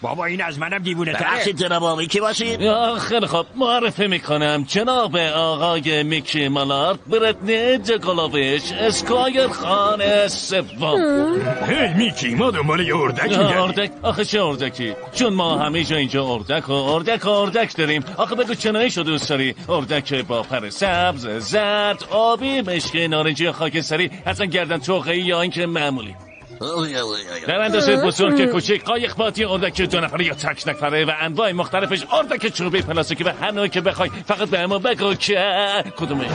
بابا این از منم دیوونه تره. ببخشید جناب آقای کی باشید؟ خیلی خوب معرفی میکنم جناب آقای میکی مالارد برتنی جگلوویچ اسکایر خانه سوم. هی میکی ما دنبال یه اردک میگردیم. اردک؟ آخه چه اردکی؟ چون ما همه جا اینجا اردک داریم. آخه بگو چنایشو دوست داری؟ اردک با پر سبز، زرد، آبی، مشکی، نارنجی یا خاکستری، اصلا گردن توقعی یا اینکه معمولی. در اندازه بزرگ کوچک، قایق بادی، اردک 2 نفره یا تک نفره و انواع مختلفش، اردک چوبی، پلاستیکی و هر نوعی که بخوای. فقط به ما بگو که کدومش.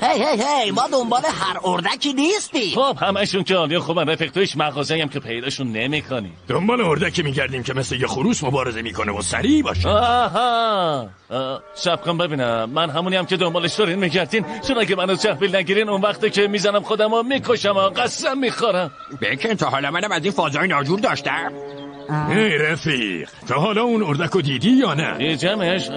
هی ما دنبال هر اردکی نیستی. خب همشون که عالی خوبن رفیق، تویش مغازه‌ای هم که پیداشون نمی‌کنی. دنبال اردکی میگردیم که مثل یه خروس مبارزه میکنه و سریع باشه. آها شب کن ببینم، من همونی هم که دنبالش دارین میگردین. چون اگه منو تحویل نگیرین اون وقته که میزنم خودمو میکشم و قسم میخورم. بکن تا حالا منم از این فازای ناجور داشتم. هی رفیق، تا حالا اون اردکو دیدی یا نه؟ دیدمش.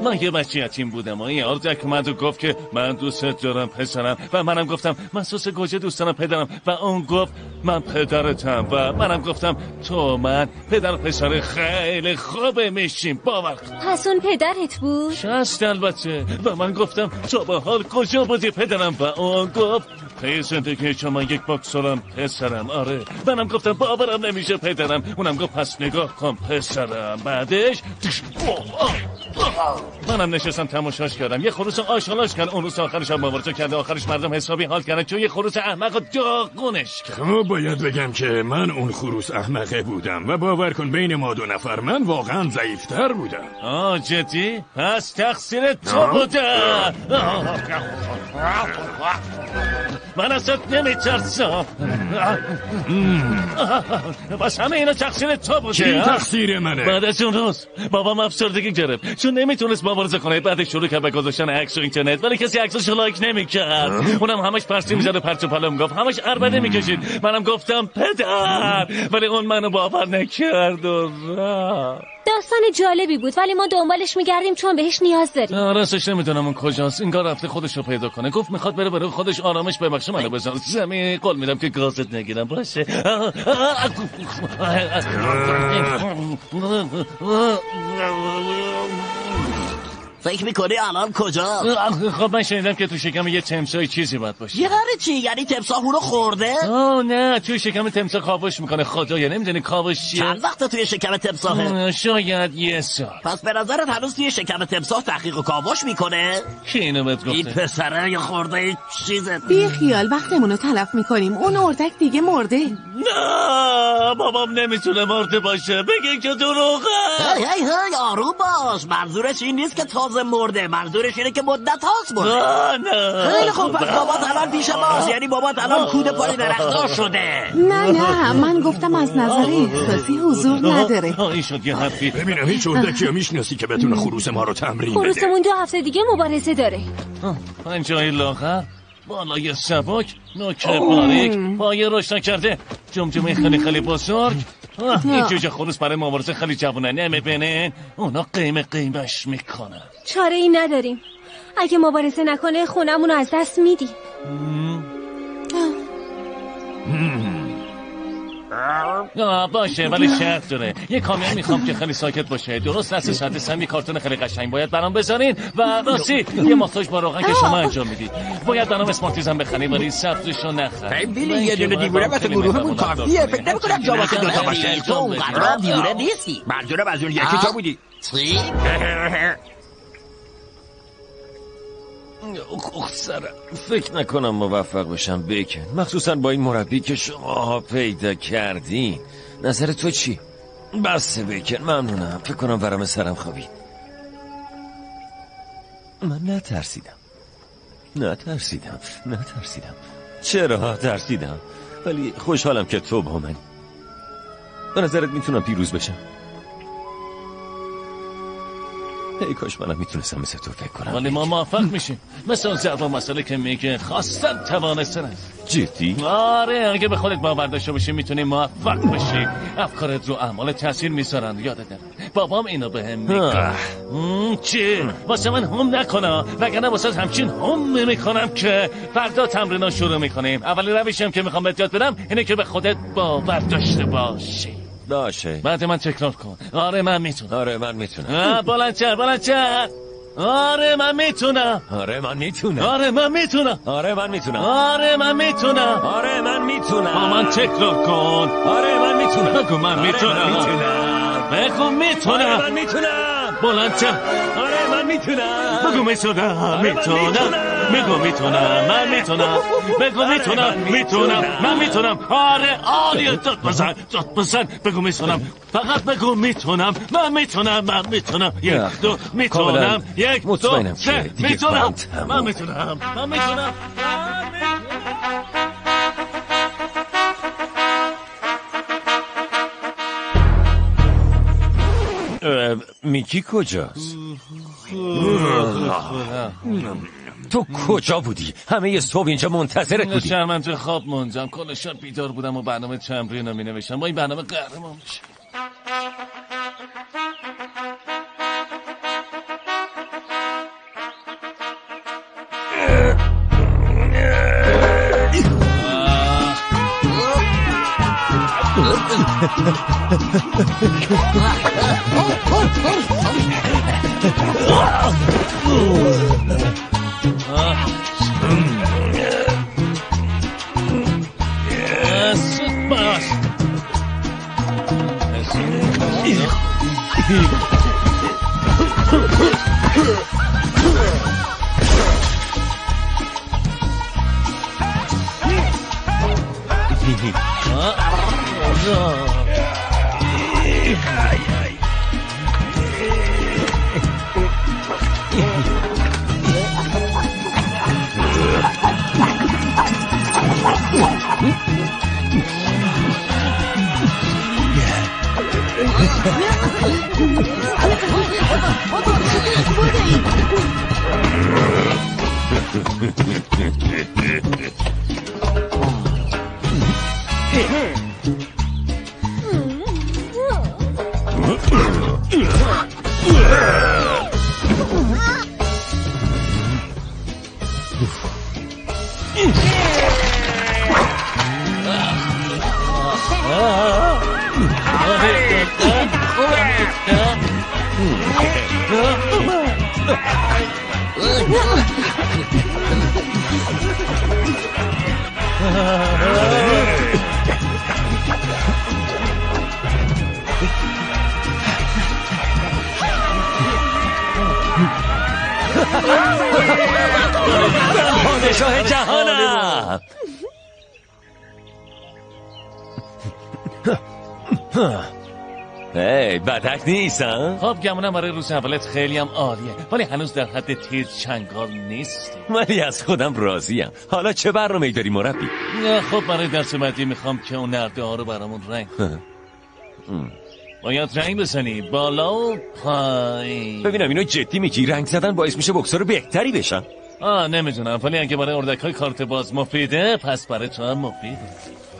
من یه بچه یتیم بودم و این اردک اومد و گفت که من دوست دارم پسرم و منم گفتم من سس گوجه دوست دارم پدرم و اون گفت من پدرتم و منم گفتم تو من پدر پسر خیلی خوبه میشیم. باور کن. پس اون پدرت بود؟ شست البته. و من گفتم تو به حال کجا بودی پدرم و اون گفت پی زندگی شما یک بکسورم پسرم. آره منم گفتم باورم نمیشه پدرم. اونم گفت پس نگاه کن پسرم. بعدش منم نشستم تماشاش کردم. یه خروس آشغالاش کرد. اون روز آخرش هم مبارزه کرد. آخرش مردم حسابی حال کردن چون یه خروس احمق و داغونش کرد. خب باید بگم که من اون خروس احمقه بودم و باور کن بین ما 2 نفر من واقعا ضعیفتر بودم. جدی؟ پس تقصیر تو بوده. من ازت نمیترسم. بس همه اینا تقصیر تو بوده. چی تقصیر منه؟ بعد از اون روز بابام افسردگی گرفت چون نمیتونست مبارزه کنه. بعدش شروع کرد به گذاشتن عکس و اینترنت ولی کسی عکساشو لایک نمیکرد. اونم همش پرسی میزد و پرت و پلا میگفت، همش عربده میکشید. منم گفتم پدر، ولی اون منو باور نکرد و داستان جالبی بود ولی ما دنبالش میگردیم چون بهش نیاز داریم. راستش نمیدونم اون کجاست. انگار رفته خودش رو پیدا کنه. گفت میخواد بره برای خودش آرامش ببخشه. منو بزن زمین. قول میدم که گازت نگیرم. باشه. فکر میکنی الان کجا؟ خب من شنیدم که تو شکم یه تمساح چیزی باید باشه. یه چی؟ یعنی تمساح اونو خورده؟ نه توی شکم تمساح کاوش میکنه. خدایا نمیدونی کاوش چیه؟ چند وقت توی شکم تمساحه؟ شاید 1 سال. پس به نظرت هنوز توی شکم تمساح تحقیق و کاوش میکنه؟ کی اینو بهت گفته؟ این پسره یا خورده چیزه. بی خیال وقتمونو تلف میکنیم. اون اردک دیگه مرده. نه بابام نمیتونه مرده باشه. بگه که دروغه. هی آروم باش. منظورش این نیست که تازه مرده. منظورش اینه که مدت هاست مرده. نه خیلی خوب پس بابات الان پیش ماست. یعنی بابات الان کوده پای درخت‌ها شده. نه من گفتم از نظر احساسی حضور نداره. این شد یه حرفی. ببینم هیچ اردکی میشناسی که بتونه خروس ما رو تمرین بده؟ خروسمون 2 هفته دیگه مبارزه داره. پنجای لاغر، بالای سبک، نوک باریک، پای رشد نکرده، جمجمه خیلی بزرگ. این جوجه خروس برای مبارزه خیلی جوونه. نمیبینین؟ اونا قیمش میکنن. چاره ای نداریم. اگه مبارزه نکنه خونمون رو از دست میدیم. باشه ولی شرط داره. یه کامیون میخوام که خیلی ساکت باشه. درست دست ساعت سم یه کارتون خیلی قشنگ باید برام بذارین و راستی یه ماساژ با روغن که شما انجام میدید. باید برام اسمارتیز هم بخرین ولی سبزشو نخر. بیلی یه دونه دیوونه واسه گروهمون کافیه. فکر نمی‌کنم جا واسه 2 تا باشه. تو اونقدر دیوونه نیستی. منظورم از اون یکی تو بودی. چی؟ سرم فکر نکنم موفق بشم بکن، مخصوصا با این مربی که شما پیدا کردین. نظر تو چی؟ بسه بکن. ممنونم. فکر کنم ورم سرم خوابید. من نترسیدم. چرا ترسیدم؟ ولی خوشحالم که تو با منی. به نظرت میتونم پیروز بشم؟ ای کاش منم میتونستم مثل تو فکر کنم. ولی ما موفق میشیم. مثل اون ضرب مسئله که میگه خواستن توانستن. جدی؟ آره اگه به خودت باور داشته باشی میتونی موفق بشی. افکارت رو اعمال تاثیر میذارن. یادت نره بابام اینو بهم میگه. چی؟ واسه من هم نکنه وگرنه واسه همچین هم میکنم که فردا تمرینات شروع میکنیم. اولین روشم که میخوام بهت یاد بدم اینه که به خودت باور داشته باشی. باشه بعد من تکرار کن. آره من میتونم. آره من میتونم. بلندتر بلندتر. آره من میتونم. آره من میتونم. آره من میتونم. آره من میتونم. آره من میتونم. آره من میتونم. با من تکرار کن. آره من میتونم. بگو من میتونم. بگو میتونم. آره من میتونم. بلندتر. آره من میتونم. بگو میتونم. میتونم. بگو میتونم. من میتونم. بگو میتونم. میتونم. من میتونم. آره عالیه. داد بزن. بگو میتونم. فقط بگو میتونم. من میتونم. من میتونم. یک دو میتونم. یک دو سه میتونم. من میتونم. من میتونم. میکی کجاست؟ تو کجا بودی؟ همه یه صبح اینجا منتظرت بودی. شرمنده خواب موندم. کل شب بیدار بودم و برنامه تمرین رو می نوشتم. با این برنامه قهرمان میشه. پادشاه جهانم. هی بدک نیست ها؟ خب گمونم برای روز اولت خیلی هم عالیه، ولی هنوز در حد تیز چنگال نیستی. ولی از خودم راضیم. حالا چه برنامه‌ای داری مربی؟ خب برای درس بعدی میخوام که اون نرده ها رو برامون رنگ باید رنگ بزنی بالا و پایین. ببینم اینو جدی میگی؟ رنگ زدن باعث میشه بکسور بهتری بشن؟ نمیدونم، ولی اگه برای اردک‌های کارت باز مفیده پس برای تو هم مفیده.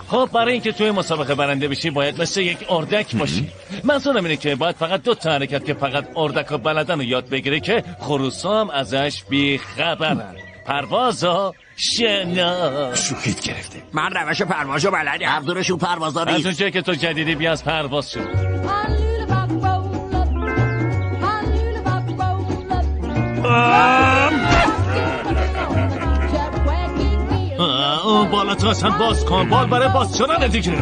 خب برای اینکه توی مسابقه برنده بشی باید مثل یک اردک باشی. منظورم اینه که باید فقط 2 تا حرکت که فقط اردک‌ها بلدن رو یاد بگیره که خروس‌ها هم ازش بی‌خبرن. پرواز و شنا. شوخیت گرفته. من روش پروازو بلدم. عبدالرشون پروازا نیست. از اونجایی که تو جدیدی بیا از پرواز شد. اون بالا تو اصلا باز کن. بال برای باز شدن دیگه.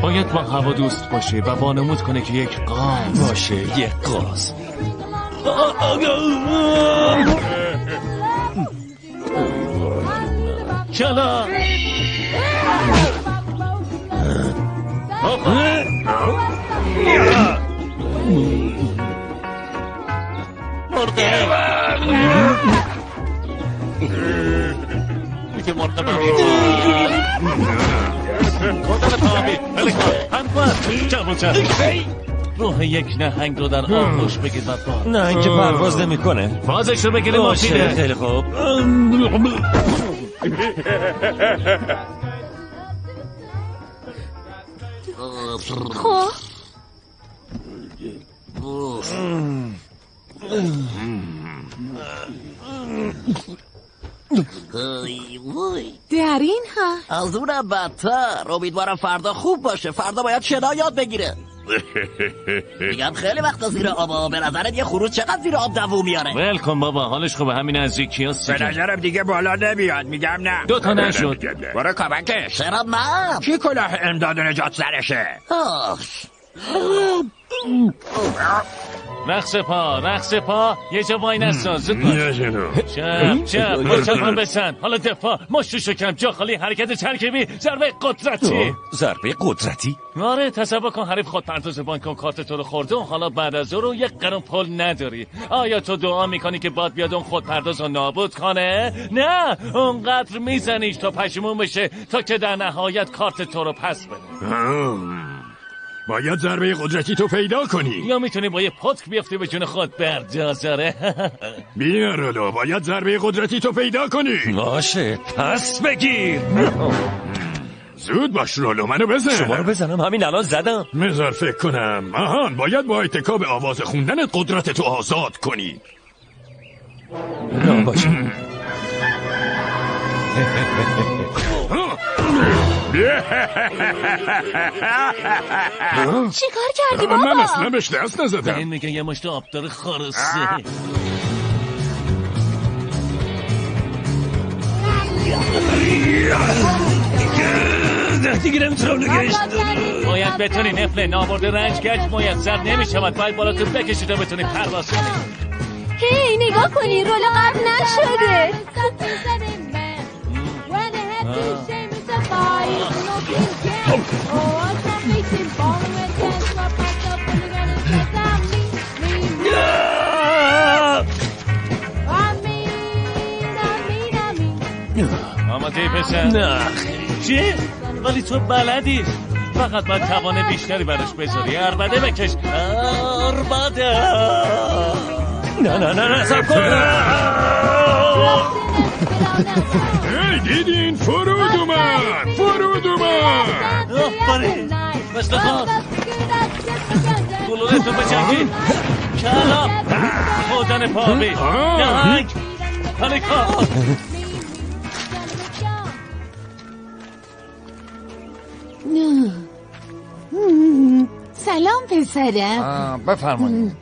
باید با هوا دوست باشه و وانمود کنه که یک قاز باشه. یک قاز. چلا مرده میگه مرده خودن تامی هنگوز چموچه روح یک نهنگ رو در آغوش بگید و باز. نهنگ که پرواز نمی کنه. بازش رو بگیریم مفیده. خیلی خوب. خب از اونم بدتر. امیدوارم فردا خوب باشه. فردا باید شنا یاد بگیره. میگم خیلی وقتا زیر آبا. به نظرت یه خروس چقدر زیر آب دووم میاره؟ ول کن بابا، حالش خوبه. همین نزدیکی هست. به نظرم دیگه بالا نمیاد. میگم نه. 2 تا نشد. برو کمکش. چرا من؟ کی کلاه امداد و نجات سرشه؟ رقص پا یه جا وای نستان. زود باش. چپ بسن. حالا دفاع. مشت شکم جا خالی. حرکت ترکیبی. ضربه قدرتی. ضربه قدرتی؟ آره، تصور کن حریف خود پرداز بانک و کارت تو رو خورده و حالا بعد از اون رو یک قرون پول نداری. آیا تو دعا میکنی که باد بیاد اون خود پرداز رو نابود کنه؟ نه، اونقدر میزنیش تا پشیمون بشه تا که در نهایت کارت تو رو پس بده. باید ضربه قدرتی تو پیدا کنی، یا میتونی با یه پتک بیافتی به جون خود بردازاره. بیا رولو، باید ضربه قدرتی تو پیدا کنی. باشه، پس بگیر. زود باش رولو، منو بزن. شما رو بزنم؟ همین الان زدم. مزار فکر کنم. آهان، باید با اتکا به آواز خوندنت قدرت تو آزاد کنی. باشه. چیکار کردی بابا؟ من اصلا بهش دست نزدم. این میگه یه مشت آبدار خارسته. دیگه نمیتونم نگهش دارم. باید بتونی نفله نابرده رنج گشت میسر نمیشود. باید بالا تو بکشی تا بتونی پرواز کنی. هی نگاه کنی، رولو قبل نشده. آماده پسر؟ نه. چی؟ ولی تو بلدی. فقط باید توان بیشتری براش بذاری. عربده بکش. عربده. نه سب کن. ای دیدین؟ فرود اومد. آفرین. بستخار. گلوله تو بچنگی. کلاب. خودن پابی. نهنگ. پلیکا. سلام پسرم. بفرمایید.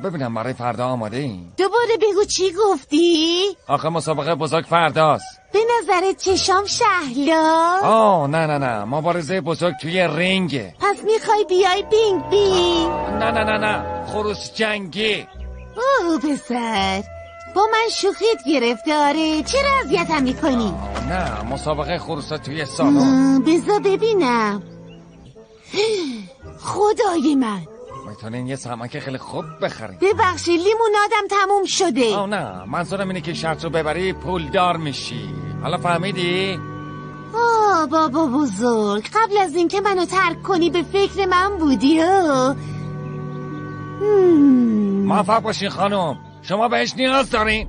ببینم برای فردا آماده این؟ دوباره بگو چی گفتی؟ آخه مسابقه بزرگ فرداست. به نظرت چشام شهلا؟ نه مبارزه بزرگ توی رینگه. پس میخوای بیای بینگ بینگ؟ نه خروس جنگی. پسر با من شوخیت گرفتاره. چرا اذیتم میکنی؟ نه مسابقه خروسا توی سالن. بذار ببینم. خدای من، میتونین یه سمک خیلی خوب بخرین. ببخشی لیمونادم تموم شده. نه منظورم اینه که شرط رو ببری پولدار میشی. حالا فهمیدی؟ بابا بزرگ، قبل از اینکه منو ترک کنی به فکر من بودی. موفق باشین خانم، شما بهش نیاز دارین.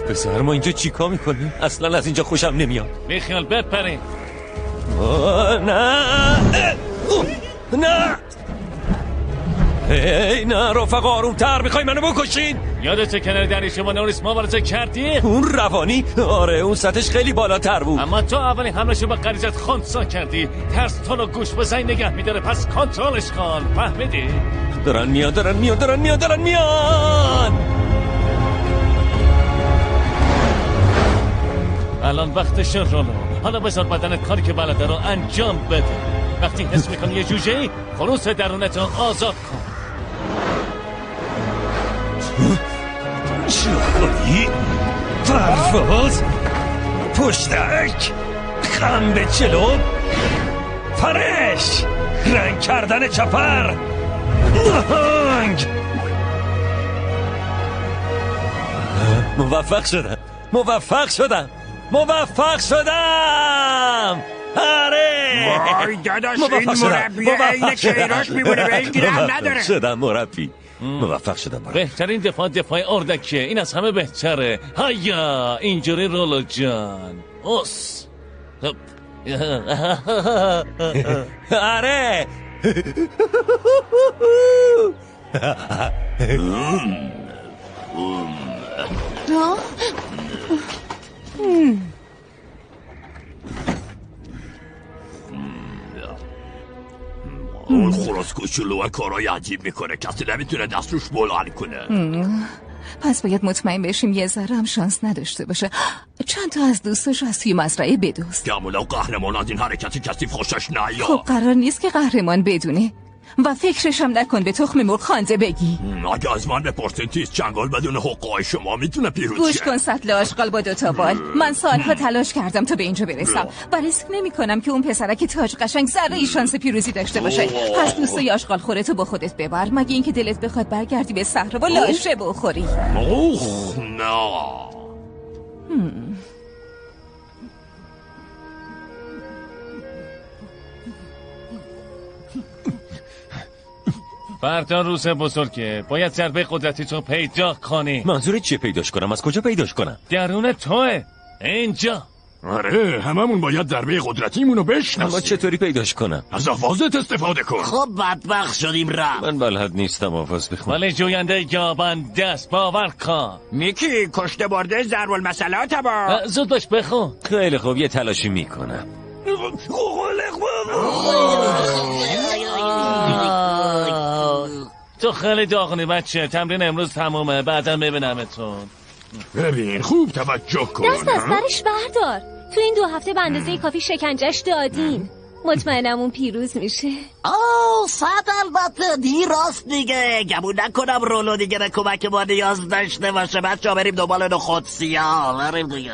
پسر ما اینجا چیکار میکنیم؟ اصلا از اینجا خوشم نمیاد. بیخیال بپرین. نه ای نه رفقا، آرومتر. میخوای منو بکشین؟ یادته کنار دری شما نوریس مبارزه کردی؟ اون روانی؟ آره اون سطحش خیلی بالاتر بود. اما تو اولین حملهشو با غریزت خونسا کردی. ترس تو رو گوش بزنی نگه میداره، پس کنترلش کن. فهمیدی؟ دارن میاد. الان وقتشه رولو. حالا بذار بدنت کاری که بلده رو انجام بده. وقتی حس میکنی یه جوجه‌ای، خروس درونتو آزاد کن. جایی پرواز، پشتک، خم به جلو، فرش، رنگ کردن چپر، نهنگ. موفق شدم. آره وای داداش، این مربی این کیراش میمونه، به این گیرم نداره. موفق شدم. بهترین دفاع اردکیه. این از همه بهتره. هیا اینجوری رولو جان. آره اون خلاص کوچولو و کارهای عجیب میکنه، کسی نمیتونه دست روش بلند کنه. پس باید مطمئن بشیم یه ذره هم شانس نداشته باشه. چند تا از دوستاش از توی مزرعه بدوست. گمولا و قهرمان از این حرکتی کسی خوشش نیاد. خب قرار نیست که قهرمان بدونه و فکرش هم نکن به تخم مرغ خوانده بگی. اگه از من بپرسین تیز چنگال بدون حقوقای شما میتونه پیروز شه. گوش کن سطل آشغال با 2 بال. من سالها تلاش کردم تا به اینجا برسم و ریسک نمی کنم که اون پسرک تاج قشنگ ذره ای شانس پیروزی داشته باشه. پس دوستای آشغال خورتو با خودت ببر، مگه اینکه دلت بخواد برگردی به صحرا و لاشه بخوری. نه. فردا روز بزرگه، باید ضربه قدرتی تو پیدا کنی. منظورت چیه پیداش کنم؟ از کجا پیداش کنم؟ درون توه اینجا. آره هممون باید ضربه قدرتیمونو بشناسیم. اما چطوری پیداش کنم؟ از آوازت استفاده کن. خب بدبخت شدیم رفت. من بلد نیستم آواز بخونم. ولی جوینده یابنده است، باور کن. میکی کشته برده ضرب المثل تبا. زود باش بخون. خیلی خوب یه تلاشی میکنم. تو خیلی داغونی بچه، تمرین امروز تمومه، بعدا ببینمتون. ببین خوب توجه کن. دست از برش بردار. تو این 2 هفته به اندازه کافی شکنجش دادین. مطمئنم اون پیروز میشه. صد البته دی راست میگه. گمون نکنم رولو دیگه به کمک ما نیاز داشته باشه. بچه ها بریم دنبال خودسیا. بریم دیگه.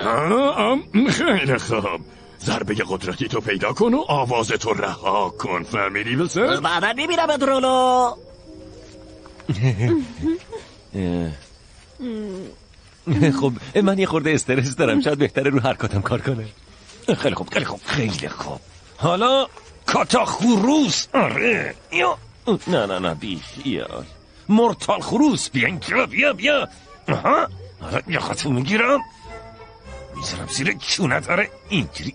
خیلی خوب. ضربه قدرتی تو پیدا کن و آوازتو رها کن. فهمیدی بسه؟ بعدا میبینم ات رولو. خب من یه خورده استرس دارم، شاید بهتره رو حرکاتم کار کنه. خیلی خوب خیلی خوب خیلی خوب. حالا کاتا خروس. آره نه بیخیال مرتال خروس. بیا اینجا بیا. آها یا خاطر میگیرم میذارم زیر چونت. آره اینجوری.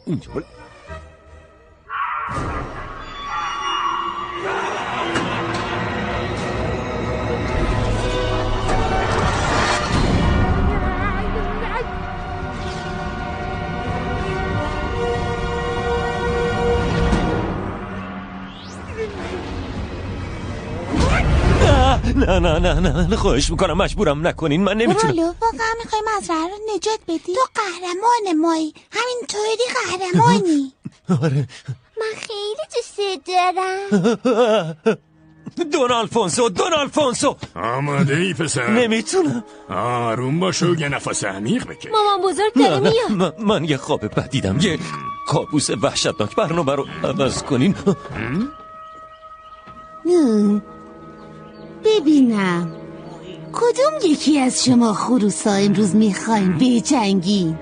اینجا نه خواهش میکنم مجبورم نکنین، من نمیتونم. رولو واقعا میخوای مزرعه رو نجات بدی؟ تو قهرمان مایی، همینطوری قهرمانی. آره من خیلی دوست دارم. دون آلفونسو آماده ای پسر؟ نمیتونم. آروم باشو یه نفس عمیق بکش. مامان بزرگ داره میاد. من یه خواب بد دیدم، یه کابوس وحشتناک. برنامه رو عوض کنین. ببینم کدوم یکی از شما خروسا امروز میخواین بجنگین؟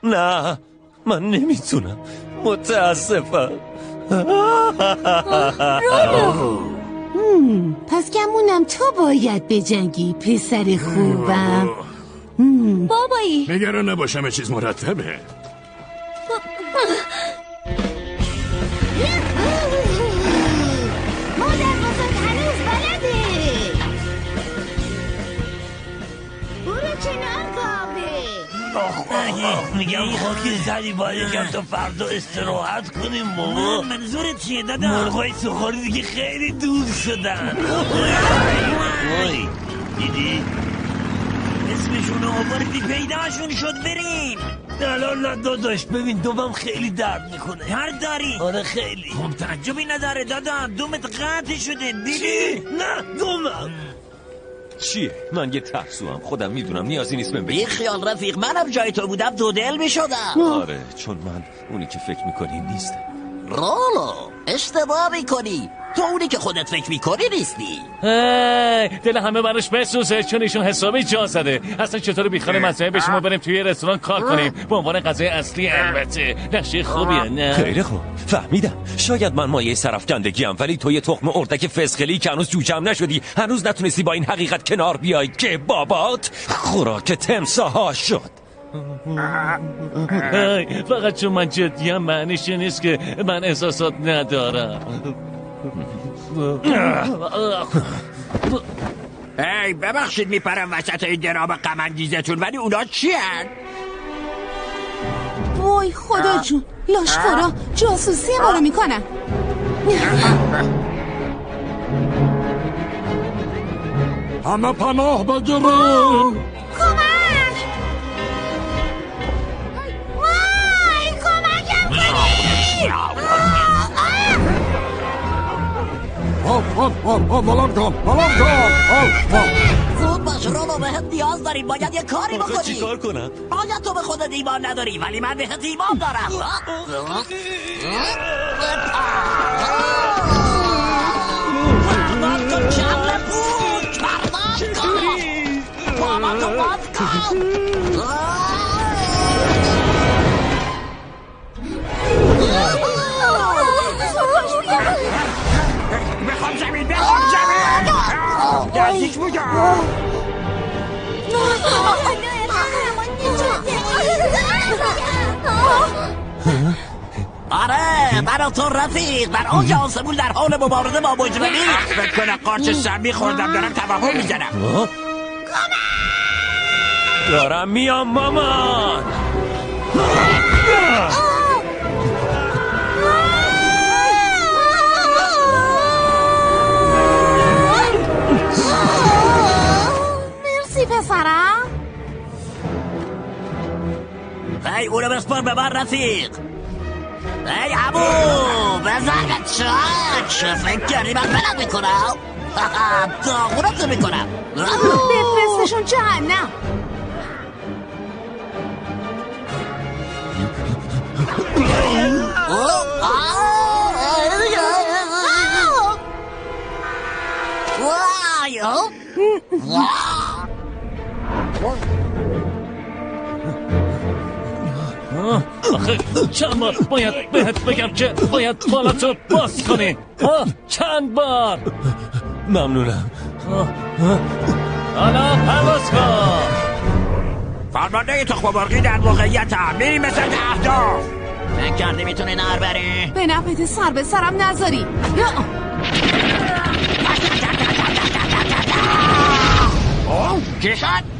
نه من نمیتونم، متاسفم. پس گمونم تو باید بجنگی پسر خوبم. بابایی نگران نباش، همه چیز مرتبه. مادر بزرگ هنوز بلده. برو کنار کابه. میگم خاکی زدی باید یکم تا فردا استراحت کنیم بابا. منظورت چیه دادا؟ مرغای سوخاری دیگه خیلی دور شدن. وای دیدی؟ اسمشون آوردی پیداشون شد بریم. الان نه داداش، ببین دومم خیلی درد میکنه. هر داری؟ آره خیلی. خب تعجبی نداره دادا، دومت قطع شده. دیدی؟ نه دومم. چیه؟ من یه ترسوام، خودم میدونم، نیازی نیست من بی خیال رفیق، منم جای تو بودم دو دل میشدم. آره چون من اونی که فکر میکنی نیستم. رولو اشتباه میکنی، تو اونی که خودت فکر میکنی نیستی. دل همه براش بسوزه چون ایشون حسابی جا زده. اصلا چطور بیخوان مزرعه به شما بریم توی رستوران کار کنیم به عنوان غذای اصلی؟ البته نقشه خوبیه نه؟ خیلی خوب فهمیدم. شاید من مایه سرفکندگیم، ولی تو یه تخم اردک فسقلی که هنوز جوجم نشدی، هنوز نتونستی با این حقیقت کنار بیای که بابات خوراک تمساها شد. فقط چون من جدیم معنیش نیست که من احساسات ندارم. ای ببخشید میپرم وسط این درام غم‌انگیزتون، ولی اونا چی هن؟ وای خدا جون، لاشخورا جاسوسی ما رو میکنن. همه پناه بگیرین. زود باش رولو، بهت نیاز داریم، باید یه کاری بکنی. چی کار کنم؟ باید تو به خودت ایمان نداری ولی من بهت ایمان دارم. پرداخت کن کمل پوک، پرداخت کن بابا تو باز کن. بخوام زمین، بخوام زمین. نزدیک بودم. آره من تو رفیق در اوج آسمون در حال مبارزه با مجرمین. فکر کنم قارچ سمی خوردم، دارم توهم میزنم. دارم میام مامان. مرسی پسرم. هی اونو بسپار به من رفیق. ای عمو بزرگت شاک، فکر کردی من بلد میکنم؟ داغونتو میکنم. بفرستشون جهنم. آخه چند بار باید بهت بگم که باید بالاتو باز کنی؟ چند بار؟ ممنونم. حالا پرواز کن. فرمانده تخم مرغی در موقعیت هم میریم مثل اهداف. فکر کردی میتونی نر بری؟ به نفت سر به سرم نذاری. چی شد؟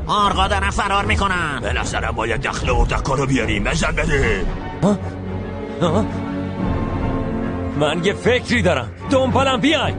آرقا دارن فرار میکنن. به نظرم باید دخل اردکا رو بیاریم. بزن بده. من یه فکری دارم، دنبالم بیای.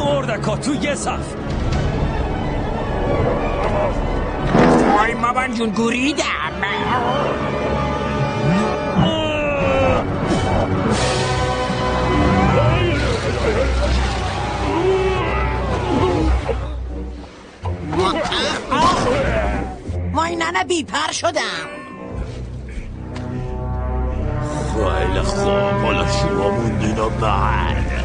اردکا تو یه صف. وای مامان جون گوریدم. وای ننه بیپر شدم. خیلی خوب، حالا شما موندین و بعد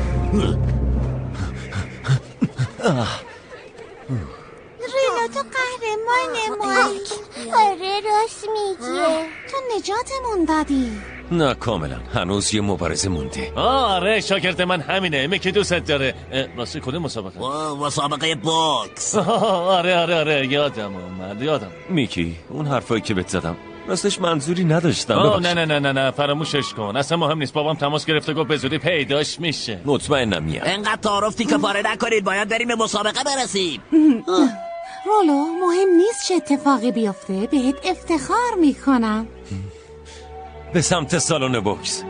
قهرمان مایک. آره راست میگه. تو نجاتمون دادی. نه کاملا هنوز یه مبارزه مونده. آره شاگرد من همینه. میکی دوست داره. راستی کدوم مسابقه؟ مسابقه باکس. آره یادم میکی اون حرفایی که بهت زدم راستش منظوری نداشتم. نه فراموشش کن. اصلا مهم نیست. بابام تماس گرفته گفت به زودی پیداش میشه. مطمئنم میاد. انقدر تعارف تیکه پاره نکنید. باید بریم به مسابقه برسیم. رولو مهم نیست چه اتفاقی بیفته، بهت افتخار میکنم. به سمت سالن بوکس.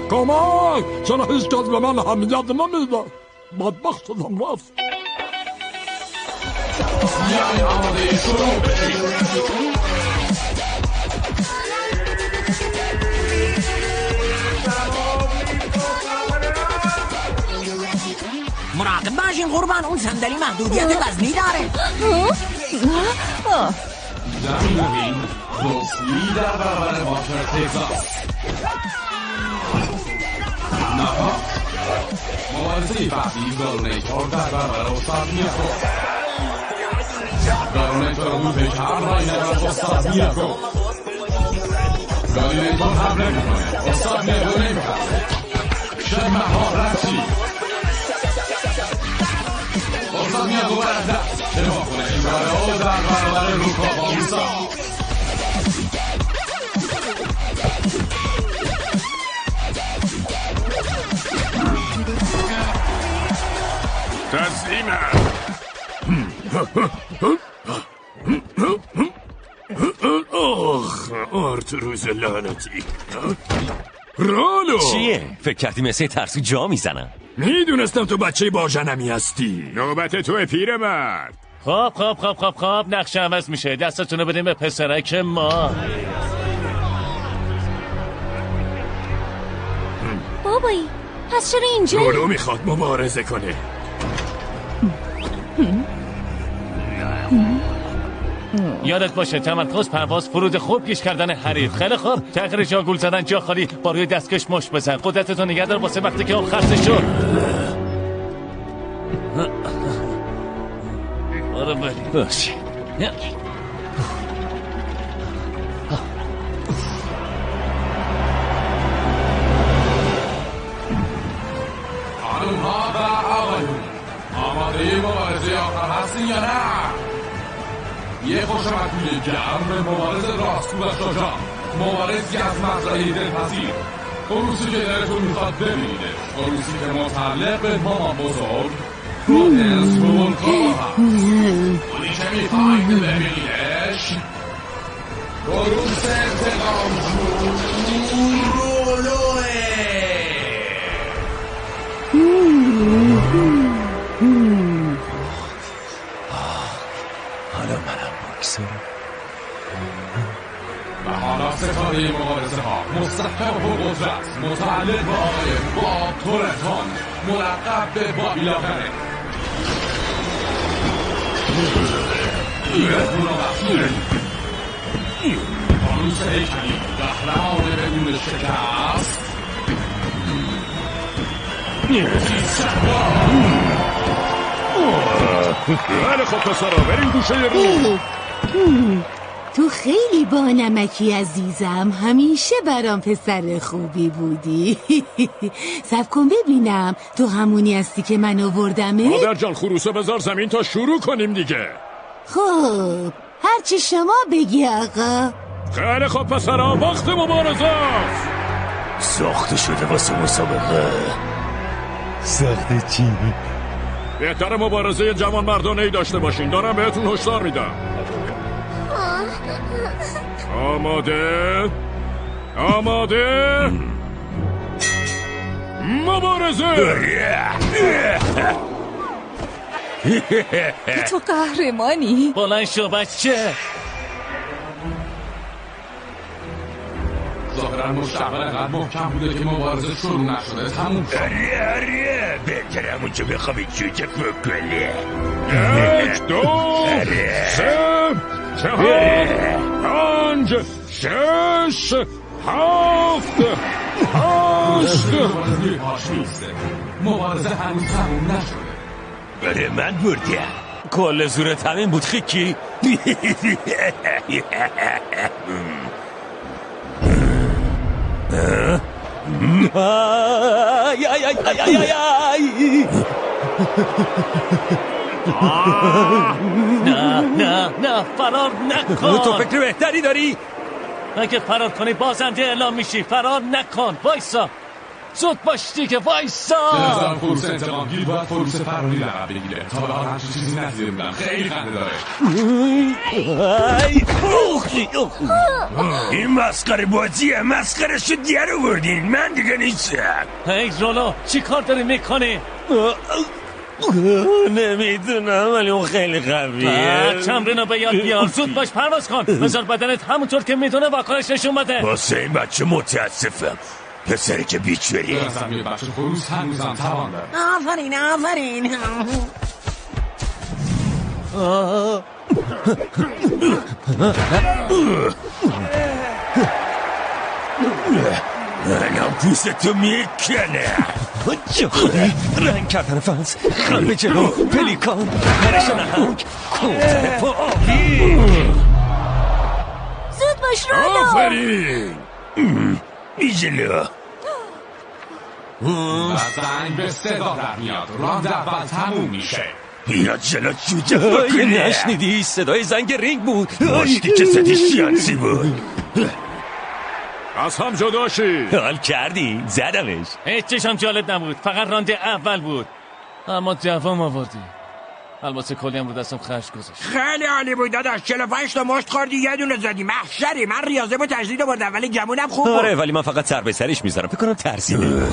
کمک چرا هیچ کس به من همیت نمیده؟ بدبخت شدم رفت. یعنی آماده شروع بشید. مراقب باشین قربان، اون صندلی محدودیت وزنی داره. زمین روسلی در برابر واکر تگزاس. نفاق مبارزه بعدی گارونیتور در برابر استاد میاکو. گارونیتور بود بکر رای نبرد استاد میاکو. گارونیتور حمله میکنه، استاد میاکو نمیکنه. چه مهارتی. استاد میاکو برده نما کنه این برای او در برابر روکا بامیسا. تسلیمم. آرتروز لعنتی. رولو چیه؟ فکر کردی مثل ترسو جا میزنم. میدونستم تو بچه باژنمی هستی. نوبت تو پیرمرد. خب نقشه عوض میشه. دستتونو بدیم به پسرک ما. بابایی پس چرا اینجا؟ رولو میخواد مبارزه کنه. یادت باشه تمرکز، پرواز، فرود خوب پیش کردن حریف. خیلی خوب. تغییر جا گول زدن، جا خالی، با روی دستکش مشت بزن. قدرتتو نگه دار واسه وقتی که اون خرسه شد. آره بری باشه. خانوم‌ها و آقایون، آماده مبارزه آخر هستین یا نه؟ یه خوشمدوی گرم به مبارز راستگو و شجاع، مبارزی از مزرعه دلپذیر، خروسی که دلتون میخواد ببینیدش، خروسی که متعلق به مامان بزرگ پروتنس رولکا هست. اونی که میخواید ببینیدش خروس انتقام جون رولوه. حالا منم بوکسرم. و حالا ستاره مبارزه ها مستحکم و قدرت متعلق به آقای باب تورنتون ملقب به بابی لاغره. ایرتون رو وقتی خانوس هیکلی قهرمان بدون شکست بله خب پسرا بریم گوشه رو. تو خیلی بانمکی عزیزم، همیشه برام پسر خوبی بودی. صبر کن ببینم تو همونی هستی که من آوردمه. مادر جان خروسه بذار زمین تا شروع کنیم دیگه. خب هرچی شما بگی آقا. خیلی خب پسرا وقت مبارزه است. ساخته شده واسه مسابقه. ساخته چی؟ بهتر مبارزه جوان مردانه‌ای داشته باشین. دارم بهتون هشدار میدم. آماده مبارزه. تو قهرمانی. بلند شو بچه. ظاهرا مشتقل انقدر محکم بوده که مبارزه شروع نشده تموم شد. آره بهتر همون که بخوابی جوجه فکله. 1 2 3 4 5 6 7 8 مبارزه هنوز تموم نشده. برای من بردیم. کل زورت همین بود خیکی. نه فرار نکن. تو فکر بهتری داری؟ اگه فرار کنی بازنده اعلام میشی. فرار نکن، وایسا. زود باش دیگه، وایسا. به نظرم خروس انتقامگیر باید خروس فراری لقب بگیره. تا به حال همچین چیزی ندیده بودم. خیلی خنده داره. این مسخره بازیه. مسخره شد دیگر آوردین. من دیگه نیستم. هی رولو چی کار داری میکنی؟ نمیدونم ولی اون خیلی قویه. تمرینو به یاد بیار. زود باش پرواز کن. بذار بدنت همونطور که میدونه واکنش نشون بده. واسه این بچه متاسفم. پسری که بیچ بری. درستم یه بچه خروس هنوزم توان داره. آفرین الان پوستتو میکنه. جهانی رنگ کردن فنس، خم به جلو، پلیکان، پرش نهنگ، کوتر پا آبی. زود باش رولو. آفرین. بی جلو. زنگ به صدا در میاد. راند اول تموم میشه. بیا جلو جوجه بکنه. نشنیدی؟ صدای زنگ رینگ بود. ماشتی که زدی شانسی بود. از هم جدا شی. حال کردی؟ زدمش. هیچ چشم جالب نبود، فقط راند اول بود. اما دوام آوردی. البته کلی هم رو دستم خرج گذاشت. خیلی عالی بود داداش. 45 تا مشت خوردی یه دونه زدی. محشری. من ریاضه با تجدید آوردم ولی گمونم خوب بود. آره ولی من فقط سر به سرش میذارم. فکر کنم ترسیده.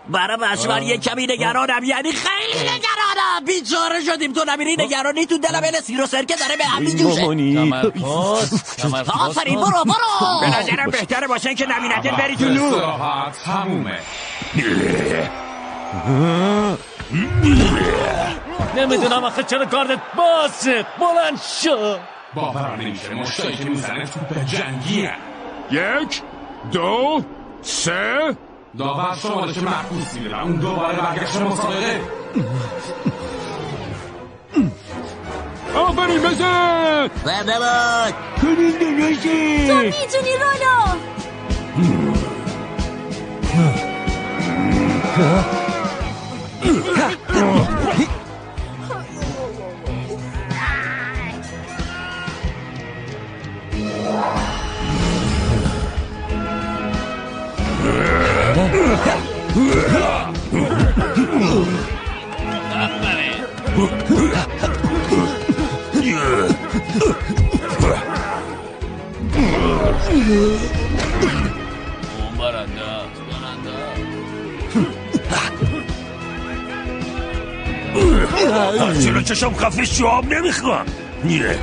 برای بشمن یه کمی نگرانم، یعنی خیلی نگرانم. بیچاره شدیم. تو نمیری نگرانی تو دلم این سیر و سرکه داره به هم میجوشه. آفرین برو به نظرم بهتره واسه اینکه نبینتت بری تو نور. استراحت تمومه. نمیدونم آخه چرا گاردت بازه. بلند شو. باورم نمیشه مشتایی که میزنه توپ جنگیه. 1 2 3 داور شمالش محبوس میره و اون دوباره برگشت مسابقه. آفرین بزن. برده بود. تو میتونی رولو. چرا چشم خفه شواب نمیخوام. نیره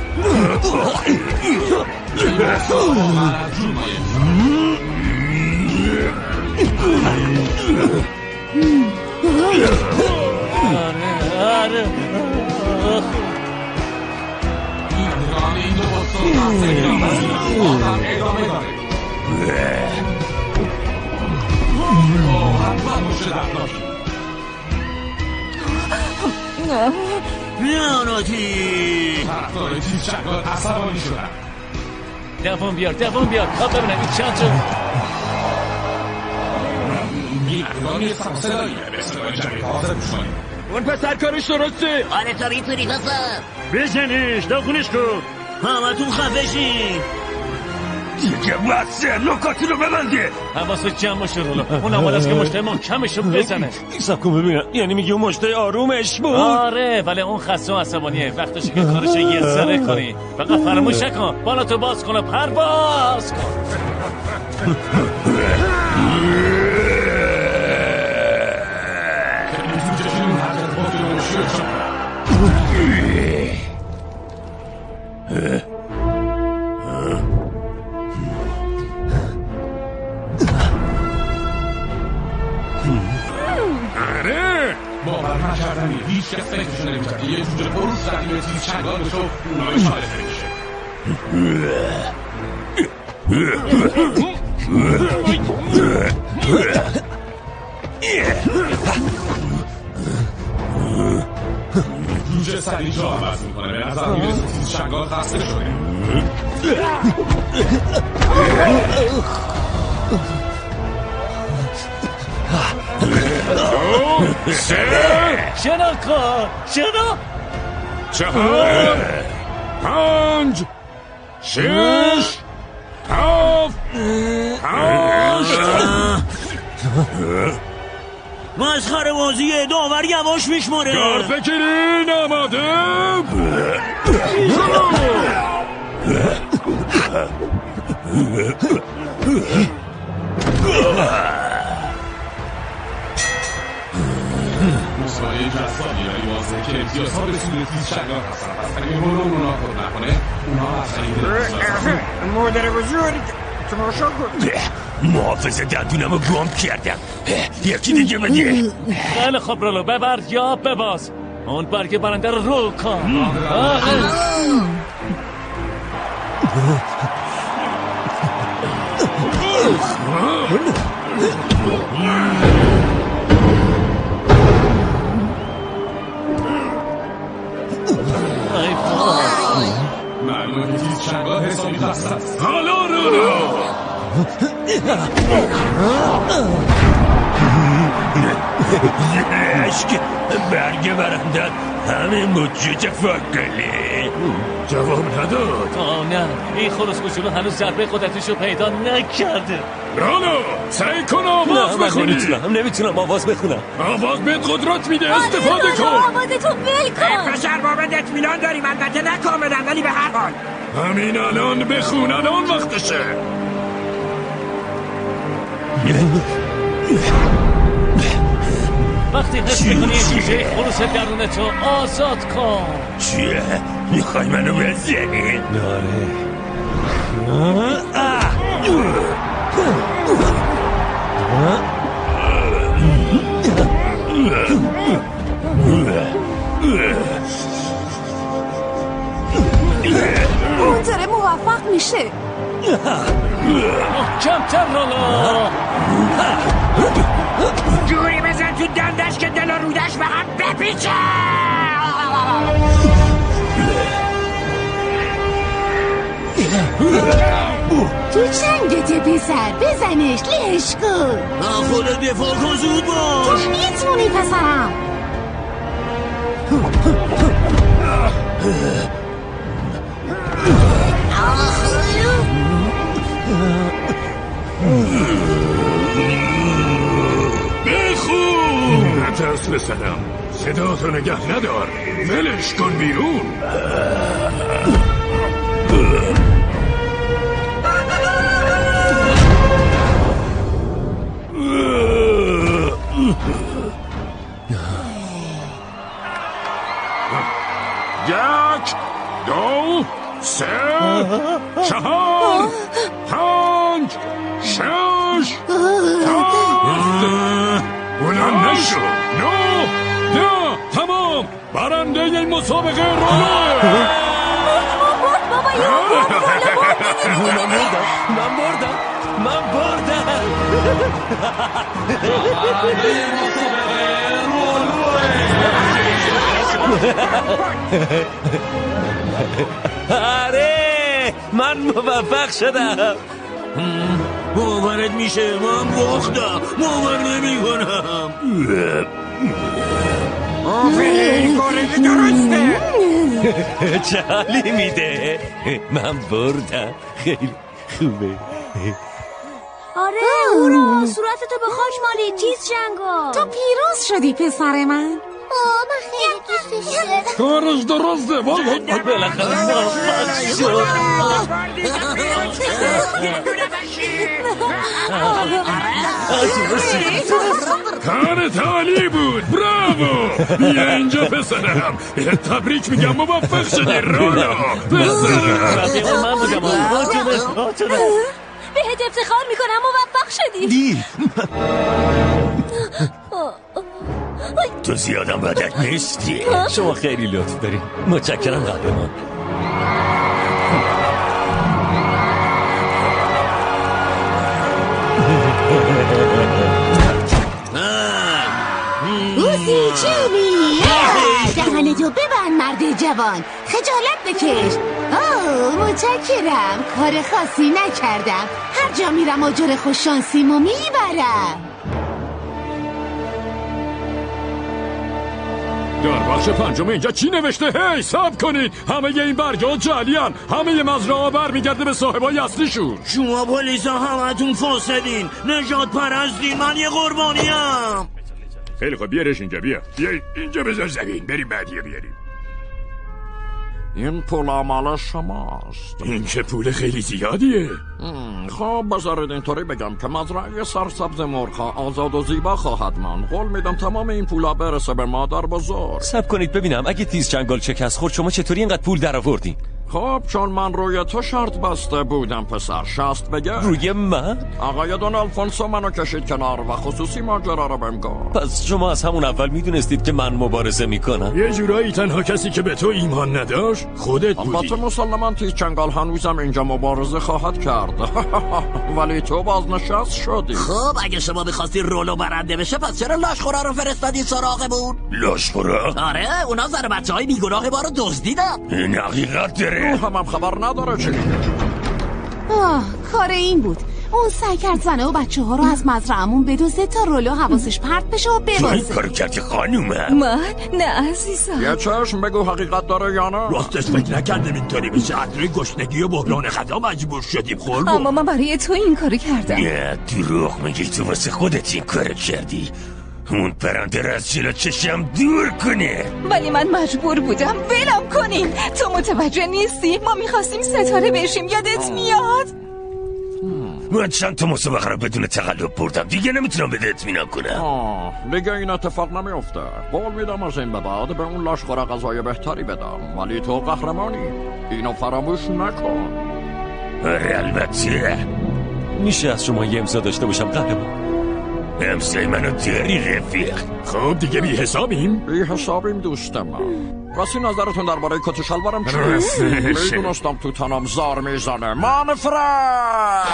لعنتی. طرفدار تیز چنگال عصبانی شدن. دوام بیار تا ببینم این چند جا. بیمردگان یه سمسلاییه. به صدای جنگی حاضر گوش کنیم. اون پسر کارش درسته. آره تا میتونی پسر. بزنش داخونش کن. همتون خفه شین. دیگه بسه. نکاتی رو ببنده. حواست جمع باشه رولو. اون اول است که مشته محکمشو بزنه. سب کن ببینم. یعنی میگی اون مشته آرومش بود؟ آره ولی اون خسته و عصبانیه. وقتشه که کارشو یه سره کنی. فقط فراموش نکن بالا تو باز کن و پرواز کن. باور نکردنی. هیچ کس فکرشو نمی‌کرد یه جوجه خروس رقیب تیز چنگال بشه و اونایی شالفه میشه. سریع جا عوض میکنه. به نظر میرسه تیز چنگال خسته شده. شنا کن. شنا 4 5 6 7 8 مسخره بازیه. داور یواش میشماره. کار بگیرین. آماده. مسابقه جذابی ولی واضحه که امتیازها به سود تیز چنگال هستن. پس اگه اونا خود نکنه اونا اصلا مادر بزرگ تماشا کن. محافظ دندونمو گم کردم. یکی دیگه بده. خیلی خب رولو ببر یا بباز. اون برگ برنده رو رول کن. معلومه که تیز چنگال حسابی خسته است. حالا رولو عشق برگ برندن همین بود چه فکلی. جواب نداد. نه این خلوص کوچولو هنوز ضربه قدرتشو پیدا نکرده. رولو سعی کن آواز بخونی. نمیتونم آواز بخونم. آواز بهت قدرت میده. استفاده کن. آوازتو ول کن. پسر بابت اطمینان داریم. البته نه کاملا ولی به هر حال. همین الان بخون. الان وقتشه. وقتی حس میکنی یه چیزه خلوص درونتو آزاد کن. چیه؟ میخوای منو بزنی؟ داره اون داره موفق میشه. کمتر رولو. جوری بزن تو دندش که دل و رودش به هم بپیچه. تو چنگته پسر. بزنش. لهش کن. خودت دفاع کن. زود باش. تو میتونی پسرم. بخون. نترس بسنم. صدا تو نگه ندار. ولش کن بیرون. یک 2 3 4 5 6 7 بلند نشو. 9 10 تمام. برنده این مسابقه رولو. بابا من بردم. آره من موفق شدم. باورت میشه من باختم. باور نمی کنم. آفرین کارت درسته. چه حالی میده. من بردم. خیلی خوبه. آره اورا صورتتو به خاک مالی تیز چنگال. تو پیروز شدی پسر من. من خیلی دوستش دارم. کارش درسته. بالاخره موفق شد. کارت عالی بود. براوو. بیا اینجا پسرم. تبریک میگم. موفق شدی رولو. پسرم من بودم. بهت افتخار میکنم. موفق شدی. تو زیادم بدک نیستی. شما خیلی لطف دارید. متشکرم قهرمان. اوزی چی دهنتو دهنتو ببند مرد جوان، خجالت بکش. متشکرم، کار خاصی نکردم. هر جا میرم آجر خوششانسیمو میبرم. در بخش پنجم اینجا چی نوشته؟ هی صبر کنید، همه این برگا جعلیان، همه مزرعه برمیگرده به صاحبای اصلیشون. شما پلیسا همتون فاسدین، نجات پرستین، من یه قربانیم. خیلی خب بیارش اینجا، بیا اینجا بذار زمین، بریم بعدیه بیاریم. این پول مال شماست. این چه پول خیلی زیادیه. خب بذارید اینطوری بگم که مزرعه سرسبز مرغ‌ها آزاد و زیبا خواهد ماند. قول میدم تمام این پولا برسه به مادر بزرگ. صبر کنید ببینم، اگه تیز چنگال شکست خورد شما چطوری اینقدر پول درآوردین؟ خب چون من روی تو شرط بسته بودم پسر، شست بگه. روی من؟ آقای دون آلفونسو منو کشید کنار و خصوصی ماجرا رو بهم گفت. پس شما از همون اول میدونستید که من مبارزه میکنم؟ یه جورایی تنها کسی که به تو ایمان نداشت خودت بودی. البته مسلماً تیز چنگال هنوزم اینجا مبارزه خواهد کرد. ولی تو بازنشست شدی. خب اگه شما می‌خواستی رولو برنده بشه پس چرا لاشخورا رو فرستادی سراغمون؟ لاشخورا؟ آره اونا زن بچه‌های بیگناه ما رو دزدیدن. این حقیقت داره. هم خبر نداره چی؟ کار این بود. اون سعی کرد زنه و بچه ها رو از مزرعمون بدوزه تا رولو حواسش پرت بشه و ببازه. تو این کارو کردی خانومه؟ من؟ نه عزیزم. یه چشم بگو حقیقت داره یا نه؟ راستش فکر نکردم اینطوری بشه. از روی گشنگی و بحران غذا مجبور شدیم. خورد اما من برای تو این کارو کردم. نه دروغ میگی، تو واسه خودت این کارو کردی. اون پرنده رو از جلو چشم دور کنه. ولی من مجبور بودم. ولم کنین. تو متوجه نیستی؟ ما میخواستیم ستاره بشیم، یادت میاد؟ من چند تا مسابقه رو بدون تقلب بردم، دیگه نمیتونم بده اطمینان کنم. دیگه این اتفاق نمیفته. قول میدم از این به بعد به اون لاشخور غذای بهتری بدم. ولی تو قهرمانی، اینو فراموش نکن. آره البته. میشه از شما یه امضا داشته باشم قهرمان؟ امضای منو داری رفیق. خب دیگه بی حسابیم دوست من. راستی نظرتون درباره کت شلوارم چیه؟ میدونستم تو تنم زار میزنه. منفرد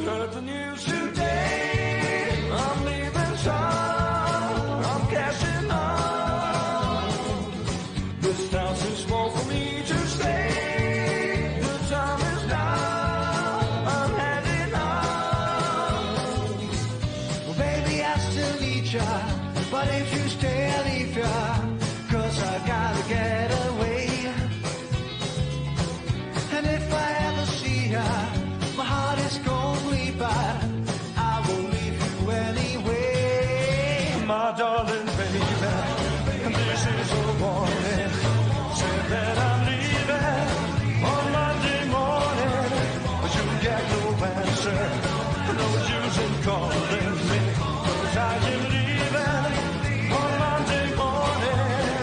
heard the news today. I'm leaving town, I'm cashing on. This town's too small for me to stay. The time is now, I'm heading on. Well, baby, I still need ya, but if you stay, I'll leave ya, 'cause I gotta get away. And if I ever see ya, my heart is gonna bleed, but I will leave you anyway. My darling baby, this is a warning. Said that I'm leaving on Monday morning, but you get no answer, no use in calling me, 'cause I am leaving on Monday morning.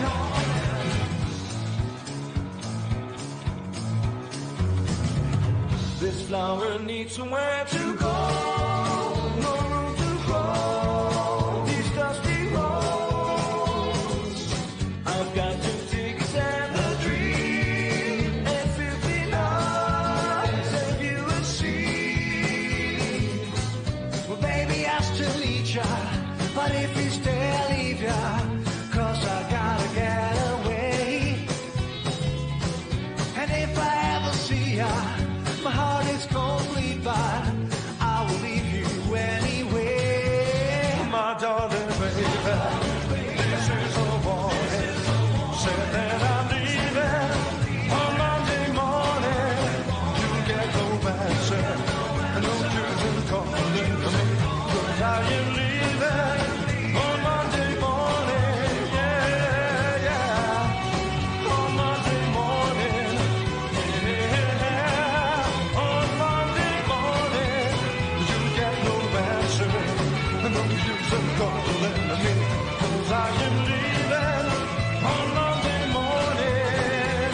This flower needs somewhere to go, no room to grow these dusty roads. I've got to take a stand, a dream, and 59 save you a seat. Well, baby, I still need ya, but if you stay, I'll leave ya, 'cause I gotta get away. And if I ever see ya, my heart is gonna bleed, but I will leave you anyway. My darling baby, this is a warning. Said that I'm leaving on Monday morning. You get no answer, no use in calling me, 'cause I am leaving on Monday morning. Yeah, yeah, on Monday morning. Yeah, on Monday morning. You get no answer, no use in calling me, 'cause I am leaving on Monday morning.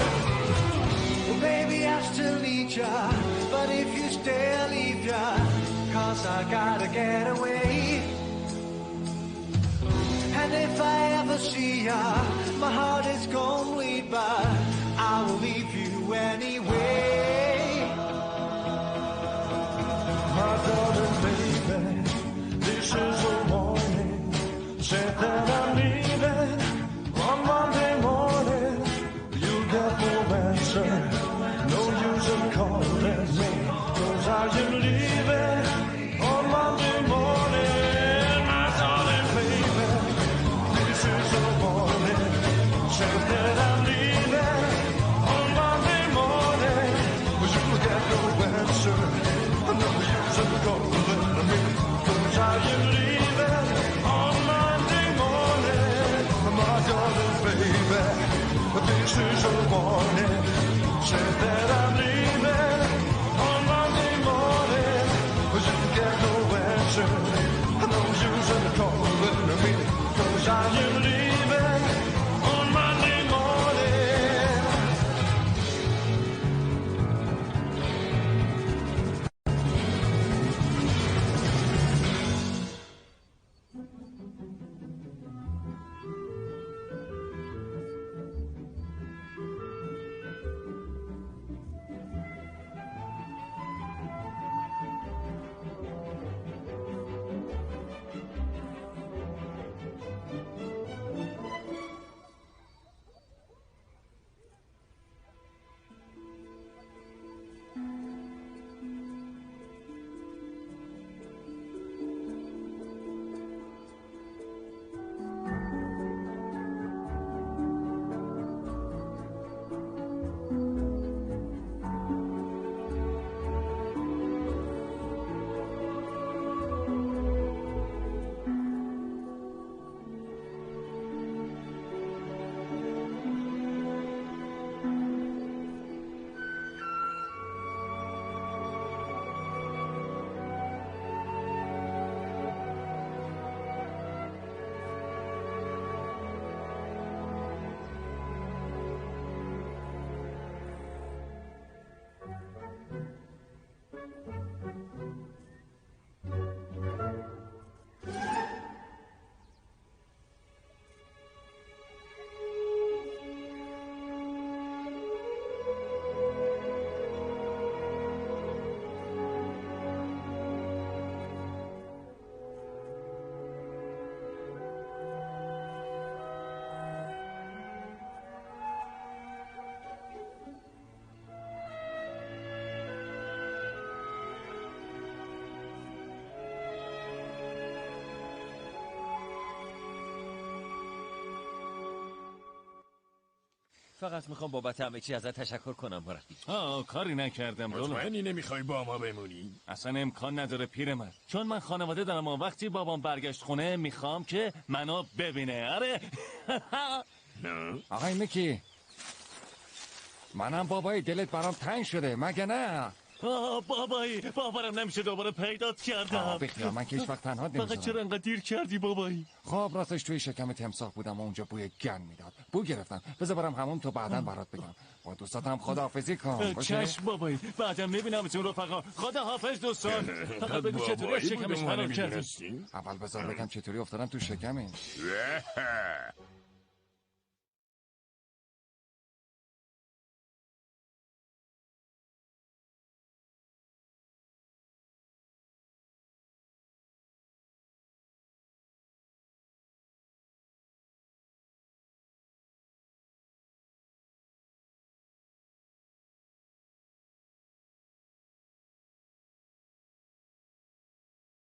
Well, baby, I still need ya, but if you stay, I'll leave ya, 'cause I gotta get away. And if I ever see ya, my heart is gonna bleed, but I will leave you anyway. My darling baby, this is a warning. Said that I'm leaving on Monday morning. You get no answer, no use in calling me, 'cause I am leaving on Monday morning. My darling baby, this is a warning. Said that I'm leaving on Monday morning. You get no answer, no use in calling me, 'cause I am leaving on Monday morning. My darling baby, this is a warning. Said that I'm leaving on Monday morning. You get no answer, no use in calling me, 'cause I am leaving on Monday morning. فقط میخوام بابت همه چی ازت تشکر کنم مربی. کاری نکردم رولو. مطمئنی نمیخوای با ما بمونی؟ اصلا امکان نداره پیرمرد، چون من خانواده دارم و وقتی بابام برگشت خونه میخوام که منو ببینه. آره آقای میکی، منم بابایی دلت برام تنگ شده مگه نه؟ بابایی باورم نمیشه دوباره پیدات کردم. بخیال من که هیچ وقت تنها نمیذارم. فقط چرا انقدر دیر کردی بابایی؟ خب راستش توی شکم تمساح بودم و اونجا بوی گن میداد. بو گرفتم. بذار برم همون تو بعداً برات بگم. با دوستاتم خداحافظی کن. چشم بابایی، بعدم میبینمتون رفقا. خداحافظ دوستان. فقط بگو چطوری شکمش فرار کردی. اول بذار بگم چطوری افتادم تو شکمش.